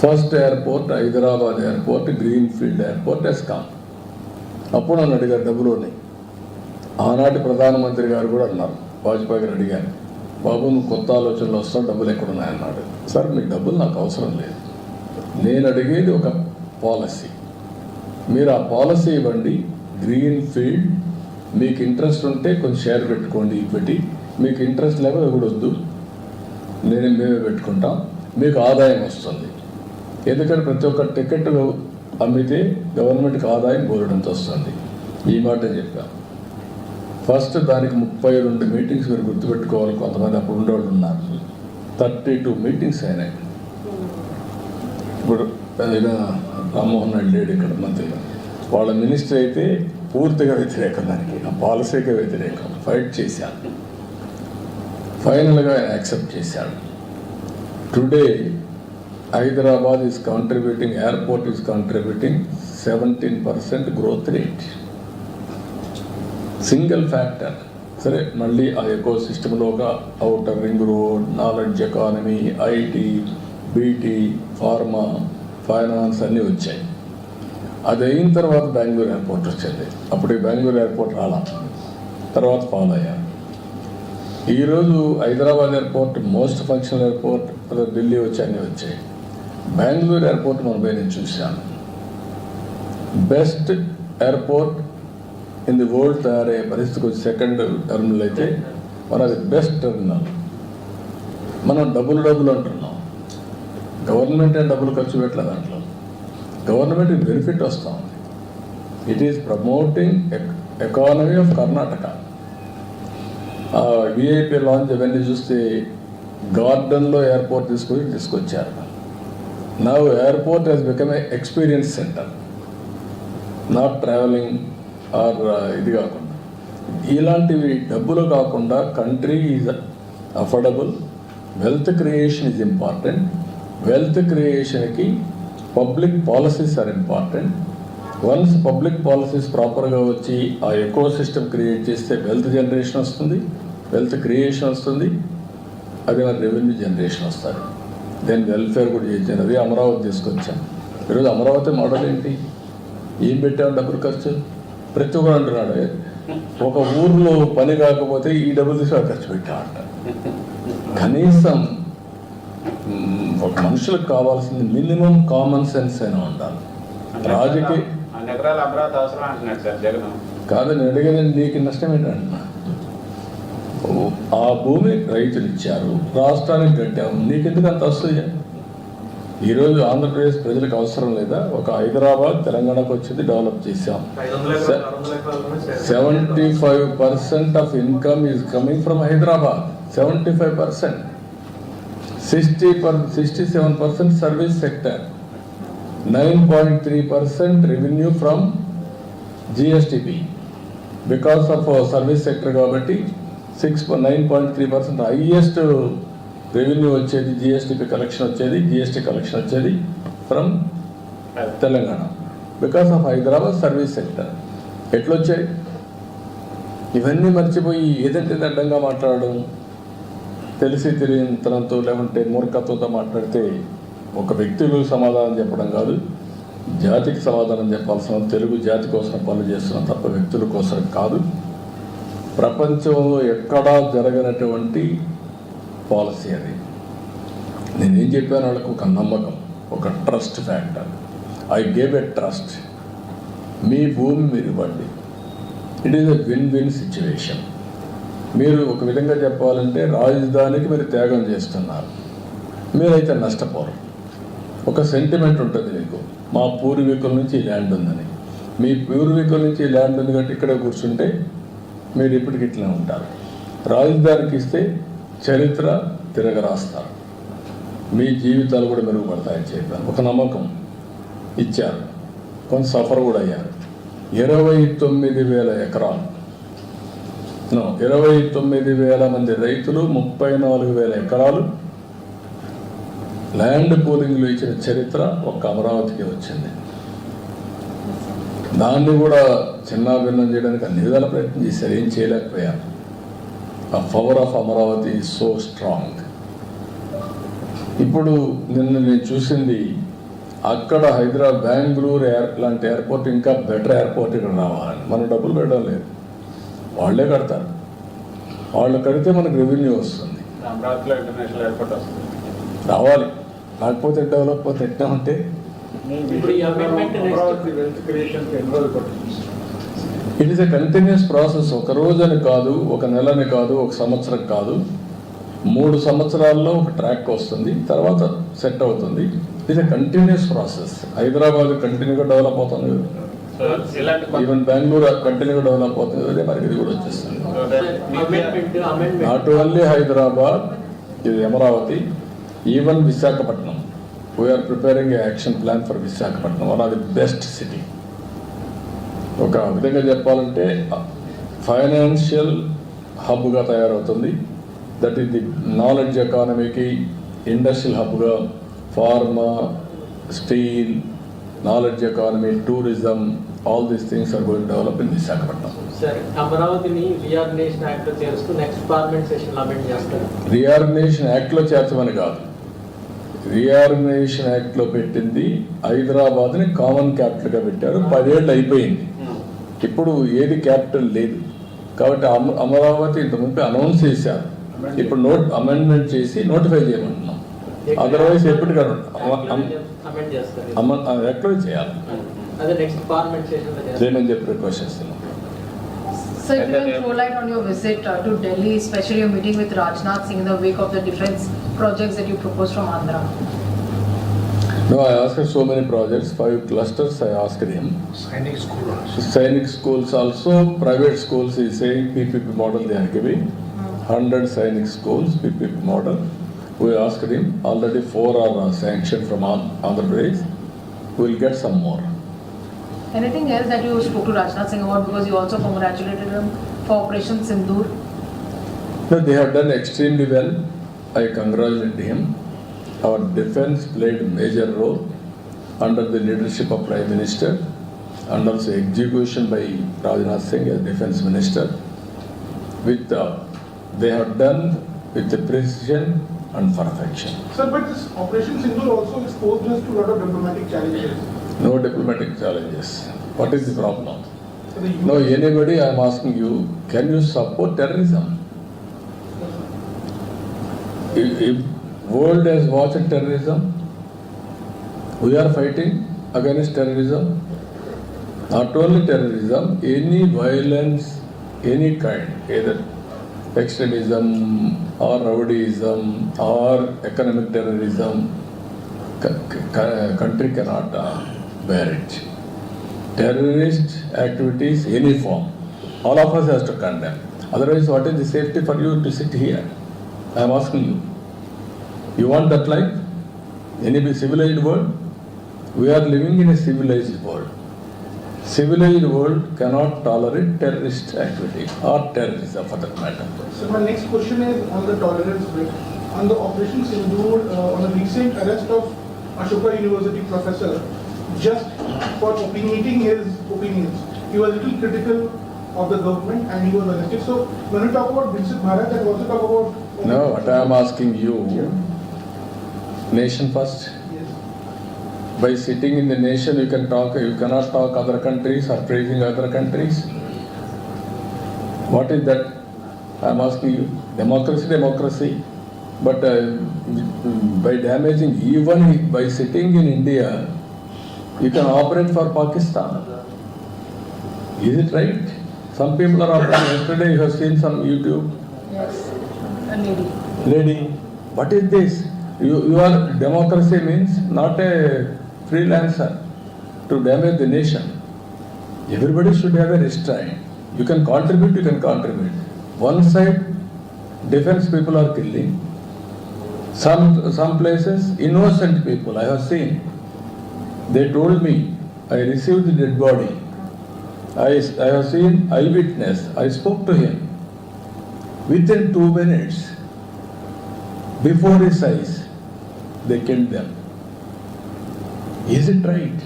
First airport Hyderabad airport, greenfield airport ఎస్కామ్. అప్పుడు నన్ను అడిగారు డబ్బులు ఉన్నాయి. ఆనాటి ప్రధానమంత్రి గారు కూడా అన్నారు, వాజ్పేయి గారు అడిగారు, బాబు నువ్వు కొత్త ఆలోచనలు వస్తావు, డబ్బులు ఎక్కడున్నాయన్నాడు. సార్ మీకు డబ్బులు నాకు అవసరం లేదు, నేను అడిగేది ఒక పాలసీ. మీరు ఆ పాలసీ ఇవ్వండి. గ్రీన్ఫీల్డ్ మీకు ఇంట్రెస్ట్ ఉంటే కొంచెం షేర్ పెట్టుకోండి, ఈక్విటీ. మీకు ఇంట్రెస్ట్ లేకపోతే కూడా వద్దు, మేమే పెట్టుకుంటాం, మీకు ఆదాయం వస్తుంది. ఎందుకంటే ప్రతి ఒక్క టికెట్ అమ్మితే గవర్నమెంట్కి ఆదాయం బోలెడంత వస్తుంది. ఈ మాట చెప్పాం. ఫస్ట్ దానికి 32 మీటింగ్స్ మీరు గుర్తుపెట్టుకోవాలి. కొంతమంది అప్పుడు ఉండేవాళ్ళు ఉన్నారు. 32 మీటింగ్స్ అయినాయి. ఇప్పుడు రామ్మోహన్ రెడ్డి లేడు ఇక్కడ మంత్రిగా, వాళ్ళ మినిస్టర్ అయితే పూర్తిగా వ్యతిరేకం, దానికి ఆ పాలసీకే వ్యతిరేకం. ఫైట్ చేశాను, ఫైనల్గా ఆయన యాక్సెప్ట్ చేశాడు. Today Hyderabad is contributing, airport is contributing 17% growth rate. Single factor. సరే, మళ్ళీ ఆ ఎకో సిస్టంలో ఒక outer ring road, knowledge economy, IT, BT, pharma, finance అన్నీ వచ్చాయి. అది అయిన తర్వాత బెంగళూరు ఎయిర్పోర్ట్ వచ్చింది. అప్పుడు ఈ బెంగళూరు ఎయిర్పోర్ట్ రాలా, తర్వాత ఫాలో అయ్యారు. ఈరోజు Hyderabad airport most functional airport, Delhi వచ్చి అన్నీ వచ్చాయి. బెంగళూరు ఎయిర్పోర్ట్ మనం పోయి నేను చూశాను. Best airport in the world తయారయ్యే పరిస్థితికి వచ్చి సెకండ్ టర్మినల్ అయితే మనది బెస్ట్ టర్మినల్. మనం డబ్బులు అంటున్నాం, గవర్నమెంట్ డబ్బులు ఖర్చు పెట్టలే దాంట్లో. గవర్నమెంట్ బెనిఫిట్ వస్తూ ఉంది. It is promoting economy of Karnataka. VIP launch అవన్నీ చూస్తే గార్డెన్లో ఎయిర్పోర్ట్ తీసుకొచ్చారు. Now airport has become a experience centre, not travelling or ఇది కాకుండా. ఇలాంటివి డబ్బులు కాకుండా country is affordable. Wealth creation is important. Wealth క్రియేషన్కి public policies are important. Once public policies ప్రాపర్గా వచ్చి ఆ ఎకో సిస్టమ్ క్రియేట్ చేస్తే వెల్త్ జనరేషన్ వస్తుంది, వెల్త్ క్రియేషన్ వస్తుంది, అది మన రెవెన్యూ జనరేషన్ వస్తుంది. దెన్ వెల్ఫేర్ కూడా చేశాను. అది అమరావతి తీసుకొచ్చాం. ఈరోజు అమరావతి మోడల్ ఏంటి? ఏం పెట్టాము డబ్బులు ఖర్చు? ప్రతి ఒక్కరు అంటున్నాడు, ఒక ఊర్లో పని కాకపోతే ఈ డబ్బులు తీసుకు ఖర్చు పెట్టామంట. కనీసం ఒక మనుషులకు కావాల్సింది మినిమం కామన్ సెన్స్ అయినా ఉండాలి. రాజకీయ కాదని అడిగేది, నీకు నష్టం ఏంటంటున్నా? ఆ భూమి రైతులు ఇచ్చారు, రాష్ట్రానికి కట్టాము, నీకెందుకు అంత వస్తుంది? ఈరోజు ఆంధ్రప్రదేశ్ ప్రజలకు అవసరం లేదా? ఒక హైదరాబాద్ తెలంగాణకు వచ్చింది, డెవలప్ చేశాం. 75% of income is coming from Hyderabad. 75%. 67% service sector. 9.3% revenue from GSTP. Because of service sector కాబట్టి 9.3% హైయెస్ట్ రెవెన్యూ వచ్చేది, జిఎస్టిపి కలెక్షన్ వచ్చేది, జిఎస్టీ కలెక్షన్ వచ్చేది from Telangana. Because of Hyderabad service sector. ఎట్లొచ్చాయి? ఇవన్నీ మర్చిపోయి ఏదంటే అడ్డంగా మాట్లాడడం, తెలిసి తెలియనితనంతో లేకుంటే మూర్ఖత్వంతో మాట్లాడితే ఒక వ్యక్తులకు సమాధానం చెప్పడం కాదు, జాతికి సమాధానం చెప్పాల్సిన, తెలుగు జాతి కోసం పనులు చేస్తున్నాం తప్ప వ్యక్తుల కోసం కాదు. ప్రపంచంలో ఎక్కడా జరగనటువంటి పాలసీ అది. నేనేం చెప్పాను వాళ్ళకు? ఒక నమ్మకం, ఒక trust factor. I gave a trust. మీ భూమి మీరు ఇవ్వండి. It is a win situation. మీరు ఒక విధంగా చెప్పాలంటే రాజధానికి మీరు త్యాగం చేస్తున్నారు, మీరైతే నష్టపోరు. ఒక సెంటిమెంట్ ఉంటుంది మీకు, మా పూర్వీకుల నుంచి ఈ ల్యాండ్ ఉందని. మీ పూర్వీకుల నుంచి ఈ ల్యాండ్ ఉంది కాబట్టి ఇక్కడే కూర్చుంటే మీరు ఇప్పటికి ఇట్లా ఉంటారు. రాజధానికి ఇస్తే చరిత్ర తిరగరాస్తారు. మీ జీవితాలు కూడా మెరుగుపడతాయని చెప్పాను. ఒక నమ్మకం ఇచ్చారు, కొంత సఫర్ కూడా అయ్యారు. 29,000 ఎకరాలు 29,000 మంది రైతులు 34,000 ఎకరాలు ల్యాండ్ పూలింగ్లు ఇచ్చిన చరిత్ర ఒక్క అమరావతికి వచ్చింది. దాన్ని కూడా చిన్నాభిన్నం చేయడానికి అన్ని విధాల ప్రయత్నం చేశారు, ఏం చేయలేకపోయారు. ఆ power of Amaravati is so strong. ఇప్పుడు నిన్న నేను చూసింది, అక్కడ హైదరాబాద్, బెంగళూరు లాంటి ఎయిర్పోర్ట్ ఇంకా బెటర్ ఎయిర్పోర్ట్ ఇక్కడ రావాలని. మనం డబ్బులు పెట్టడం లేదు, వాళ్ళే కడతారు. వాళ్ళు కడితే మనకు రెవెన్యూ వస్తుంది, అమరావతిలో ఇంటర్నేషనల్ ఎయిర్పోర్ట్ వస్తుంది, రావాలి. కాకపోతే డెవలప్ అవుతే ఎట్లా ఉంటే it is a continuous process. ఒక రోజని కాదు, ఒక నెలని కాదు, ఒక సంవత్సరం కాదు, 3 సంవత్సరాల్లో ఒక ట్రాక్ వస్తుంది, తర్వాత సెట్ అవుతుంది. It a continuous process. Hyderabad కంటిన్యూగా డెవలప్ అవుతుంది, ఈవెన్ బెంగళూరు కంటిన్యూగా డెవలప్ అవుతుంది. అదే మనకి ఇది కూడా వచ్చేస్తుంది. నాట్ ఓన్లీ హైదరాబాద్, ఇది Amaravati, even Visakhapatnam. We are preparing a action plan for Visakhapatnam, one of the best city. ఒక విధంగా చెప్పాలంటే ఫైనాన్షియల్ హబ్గా తయారవుతుంది. దట్ ఈస్ ది నాలెడ్జ్ ఎకానమీకి ఇండస్ట్రియల్ హబ్గా, pharma, steel, knowledge economy, tourism, all these things are going to develop in Visakhapatnam. సరే, అమరావతిని reorganisation యాక్ట్లో చేరుస్తూ నెక్స్ట్ పార్లమెంట్ సెషన్లో అమెండ్ చేస్తారు. రీఆర్గనైజేషన్ యాక్ట్లో చేర్చమని కాదు, రీఆర్గనైజేషన్ యాక్ట్లో పెట్టింది హైదరాబాద్ని కామన్ క్యాపిటల్గా పెట్టారు. 10 ఏళ్ళు అయిపోయింది, ఇప్పుడు ఏది క్యాపిటల్ లేదు. కాబట్టి అమరావతి ఇంతకుముందు అనౌన్స్ చేశారు, ఇప్పుడు అమెండ్మెంట్ చేసి నోటిఫై చేయమంటున్నాం. అదర్వైజ్ ఎప్పటికీ అమెండ్ చేస్తారు, ఎక్కడ చేయాలి అదే నెక్స్ట్ పార్లమెంట్ సెషన్లో చేయమని చెప్పి రిక్వెస్ట్ చేస్తున్నాం. So if you can throw light on your visit to Delhi, especially your meeting with Rajnath Singh in the wake of the defense projects that you proposed from Andhra. No, I asked so many projects, 5 clusters I asked him. Sainik school also. Sainik schools also, private schools is saying PPP model they are giving. 100 Sainik schools, PPP model. We asked him, already 4 are sanctioned from Andhra Pradesh. We will get some more. Anything else that you spoke to Rajnath Singh about, because you also congratulated him for Operation Sindoor? No, they have done extremely well. I congratulate him. Our defense played a major role under the leadership of Prime Minister and also execution by Rajnath Singh as Defense Minister. They have done with the precision and perfection. Sir, but this Operation Sindoor also exposed us to a lot of diplomatic challenges. No diplomatic challenges. What is the problem? So the No, anybody, I am asking you, can you support terrorism? If world has watched terrorism, we are fighting against terrorism. Not only terrorism, any violence, any kind, either extremism or rowdyism or economic terrorism, country cannot bear it. Terrorist activities, any form, all of us has to condemn. Otherwise, what is the safety for you to sit here? I am asking you. You want that life? Any civilized world? We are living in a civilized world. Civilized world cannot tolerate terrorist activity or terrorism for that matter. So my next question is on the tolerance bit. On the Operation Sindoor, on the recent arrest of Ashoka University professor, just for opinionating his opinions, he was a little critical of the government and he was arrested. So when we talk about Vincent Bharat, and also talk about... No, what I am asking you, nation first. Yes. By sitting in the nation, you can talk. You cannot talk other countries or praising other countries. What is that? I am asking you. Democracy. But by damaging, even by sitting in India, you can operate for Pakistan. Is it right? Some people are operating. Yesterday, you have seen some YouTube Yes, a lady. lady. What is this? You are democracy means not a freelancer to damage the nation. Everybody should have a restraint. You can contribute. One side, defense people are killing. Some places, innocent people I have seen, they told me, I received the dead body. I have seen eyewitness. I spoke to him. Within 2 minutes, before his eyes, they killed them. Is it right?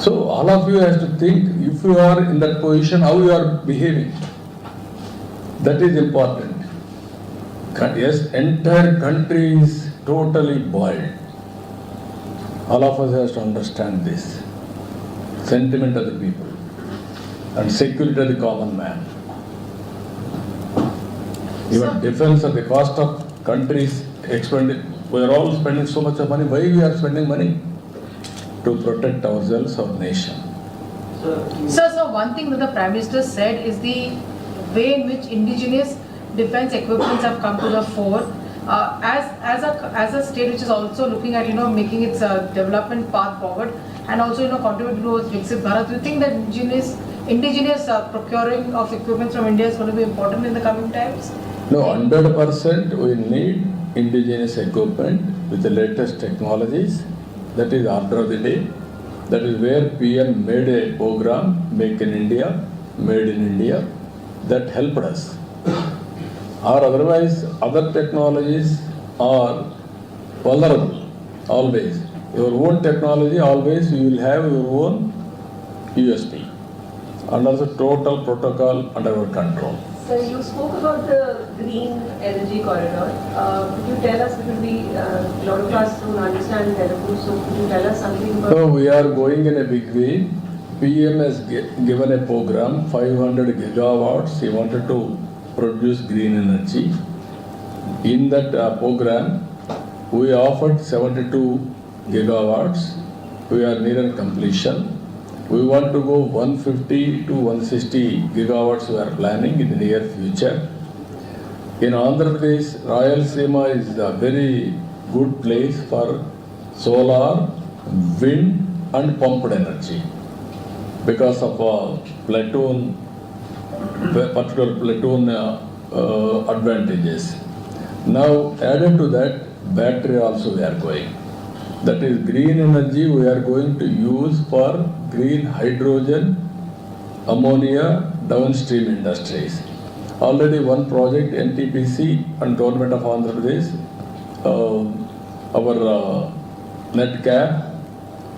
So all of you have to think, if you are in that position, how you are behaving. That is important. Yes, entire country is totally boiled. All of us have to understand this. Sentiment of the people and security of the common man. Even defense at the cost of countries expended. We are all spending so much of money. Why we are spending money? To protect ourselves, our nation. So one thing that the Prime Minister said is the way in which indigenous defense equipments have come to the fore. As a state which is also looking at making its development path forward and also contributing towards Viksit Bharat, do you think that indigenous procuring of equipment from India is going to be important in the coming times? No, 100% we need indigenous equipment with the latest technologies. That is order of the day. That is where PM made a program, Make in India, Made in India, that helped us. Or otherwise, other technologies are vulnerable, always. Your own technology, always you will have your own USP. And also total protocol under our control. So you spoke about the green energy corridor. Could you tell us, because a lot of us don't understand Telugu, so could you tell us something about... So we are going in a big way. PM has given a program, 500 gigawatts. He wanted to produce green energy. In that program, we offered 72 gigawatts. We are near completion. We want to go 150 to 160 gigawatts we are planning in the near future. In Andhra Pradesh, Rayalaseema is a very good place for solar, wind and pumped energy because of platoon, particular platoon advantages. Now added to that, battery also we are going. That is green energy we are going to use for green hydrogen, ammonia, downstream industries. Already one project, NTPC and Government of Andhra Pradesh, our NetCap,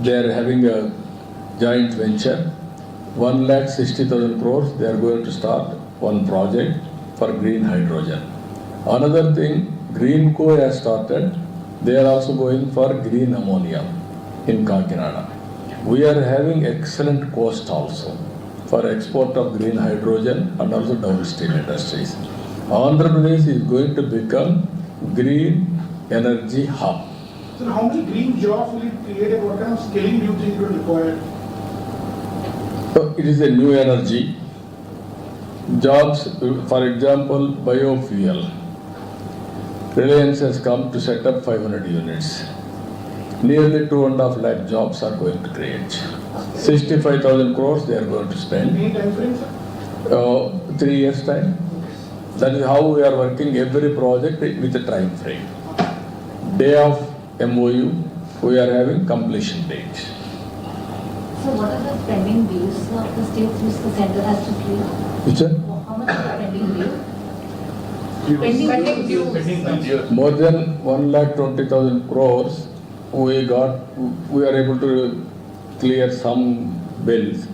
they are having a joint venture. 1,60,000 crores, they are going to start one project for green hydrogen. Another thing, Greenco has started. They are also going for green ammonia in Kakinada. We are having excellent cost also for export of green hydrogen and also downstream industries. Andhra Pradesh is going to become green energy hub. So how many green jobs will it create and what kind of scaling do you think will require? So it is a new energy. Jobs, for example, biofuel. Reliance has come to set up 500 units. Nearly 2.5 lakh jobs are going to create. 65,000 crores they are going to spend. Any time frame, sir? 3 years time. That is how we are working every project with a time frame. Day of MOU, we are having completion date. So what are the pending dues of the states which the center has to clear? Which one? How much are pending dues? Pending dues. More than 1,20,000 crores we are able to clear some bills.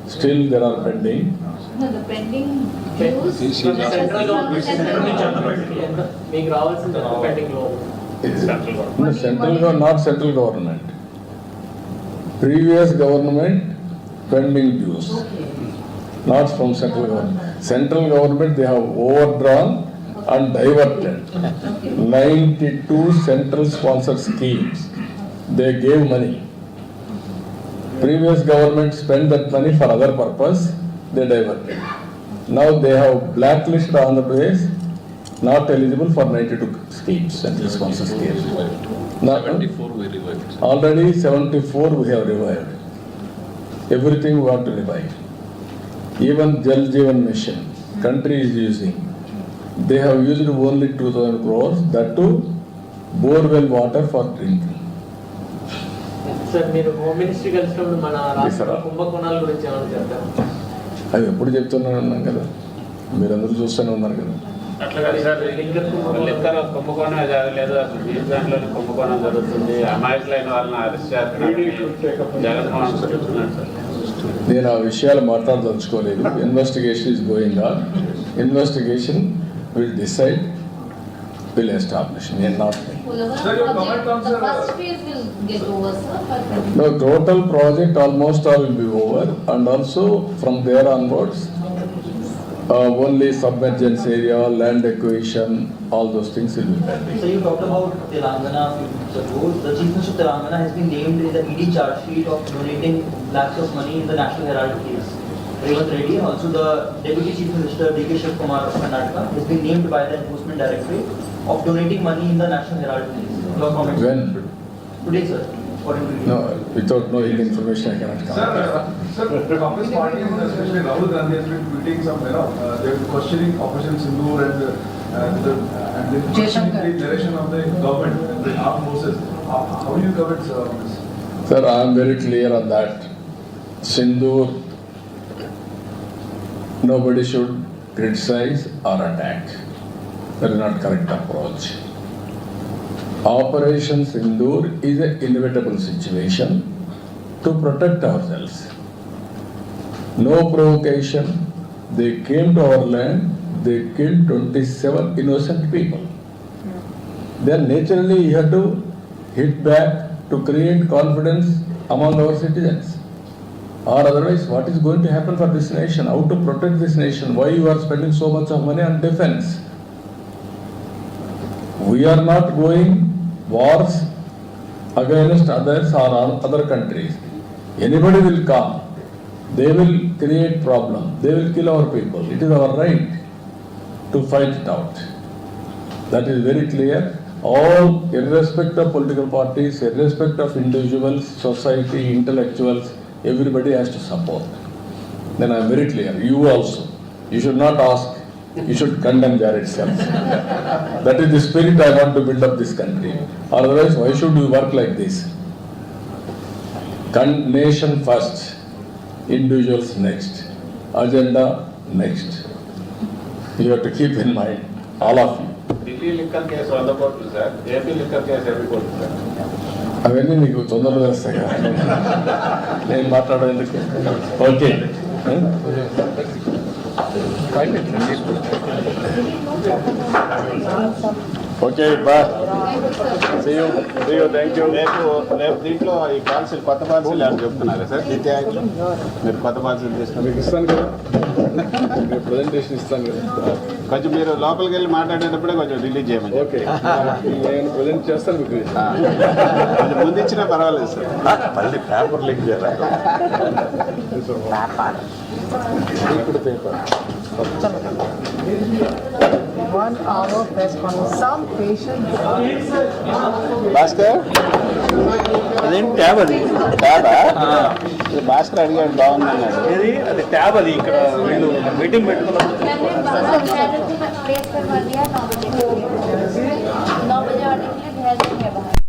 Still there are pending. No, the pending dues. From the central government, Central మీకు రావాల్సిన pending లో No, not central government. Previous government pending dues. Not from central government. Central government they have overdrawn and diverted. 92 central sponsored schemes. They gave money. Previous government spent that money for other purpose. They diverted. Now they have blacklisted Andhra Pradesh, not eligible for 92 schemes, central sponsored schemes. Now, 74 we revived. already 74 we have revived. Everything we want to revive. Even Jal Jeevan Mission, country is using. they have used only 2,000 crores, that too borewell water for drinking. Sir మీరు home ministry కలిసినప్పుడు మన రాష్ట్ర sir. కుంభకోణాల గురించి ఏమైనా చెప్తారు? అవి ఎప్పుడు చెప్తూనే ఉన్నాం కదా, మీరందరూ చూస్తూనే ఉన్నారు కదా. అట్లా కాదు సార్, లిక్కర్ కుంభకోణం జరగలేదు, అసలు బీచ్ బ్యాంక్లోని కుంభకోణం జరుగుతుంది, అమాయకులైన వాళ్ళని అరెస్ట్ చేస్తున్నారు జగన్మోహన్ రెడ్డి చెప్తున్నాడు సార్. నేను ఆ విషయాలు మాట్లాడదలుచుకోలేదు. Investigation is going on. Investigation will decide, will establish. నేను not Sir, your comment on the first phase will get over, sir. But no, total project almost all will be over, and also from there onwards only submergence area, land acquisition, all those things will be pending. So you talked about Telangana a few minutes ago. The Chief Minister of Telangana has been named in the ED charge sheet of donating lakhs of money in the National Herald case. Revanth Reddy, also the Deputy Chief Minister D.K. Shiv Kumar of Karnataka, has been named by the Enforcement Directorate of donating money in the National Herald case. Your comments? When? Today, sir. According to you. No, without knowing the information I cannot comment. Sir, the Congress party, especially Rahul Gandhi, has been tweeting some, they're questioning Operation Sindoor and the Jaishankar. the direction of the government and the armed forces. How do you comment, sir, on this? Sir, I am very clear on that. Sindoor, nobody should criticize or attack. That is not correct approach. Operation Sindoor is an inevitable situation to protect ourselves. No provocation. They came to our land, they killed 27 innocent people. Then naturally you have to hit back to create confidence among our citizens. Or otherwise, what is going to happen for this nation? How to protect this nation? Why you are spending so much of money on defense? We are not going wars against others or other countries. Anybody will come. They will create problem. They will kill our people. It is our right to fight it out. That is very clear. All, irrespective of political parties, irrespective of individuals, society, intellectuals, everybody has to support. Then I am very clear. You also. You should not ask. You should condemn there itself. That is the spirit I want to build up this country. Otherwise, why should we work like this? Nation first, individuals next, agenda next. You have to keep in mind, all of you. Delhi liquor case 100 కోట్లు sir, AP liquor case 20 కోట్లు sir. అవన్నీ నీకు తొందరగా తెలుస్తాయి కదా, నేను మాట్లాడేందుకు. Okay, okay, bye. See you, thank you. రేపు దీంట్లో ఈ పాలసీలు కొత్త పాలసీలు అని చెప్తున్నారా సార్? నీతి ఆయోగ్లో మీరు కొత్త పాలసీలు తీసుకున్నారు. మీకు ఇస్తాను కదా, మీకు ప్రజెంటేషన్ ఇస్తాను కదా. కొంచెం మీరు లోపలికి వెళ్ళి మాట్లాడేటప్పుడే కొంచెం రిలీజ్ చేయమని. ఓకే, నేను ప్రజెంట్ చేస్తాను మీకు. కొంచెం ముందు ఇచ్చినా పర్వాలేదు సార్. మళ్ళీ పేపర్ లీక్ చేయాలి. ఇప్పుడు paper 1 hour press conference. Some patient. Bhaskar, అదేంటి ట్యాబ్? అది ట్యాబా? భాస్కర్ అడిగాడు, బాగుందన్నాడు. ఏది అది ట్యాబ్, అది ఇక్కడ వీళ్ళు మీటింగ్ పెట్టుకున్నప్పుడు. प्लेस करवा दिया 9 बजे 9 बजे आने के लिए भेज देंगे बाहर.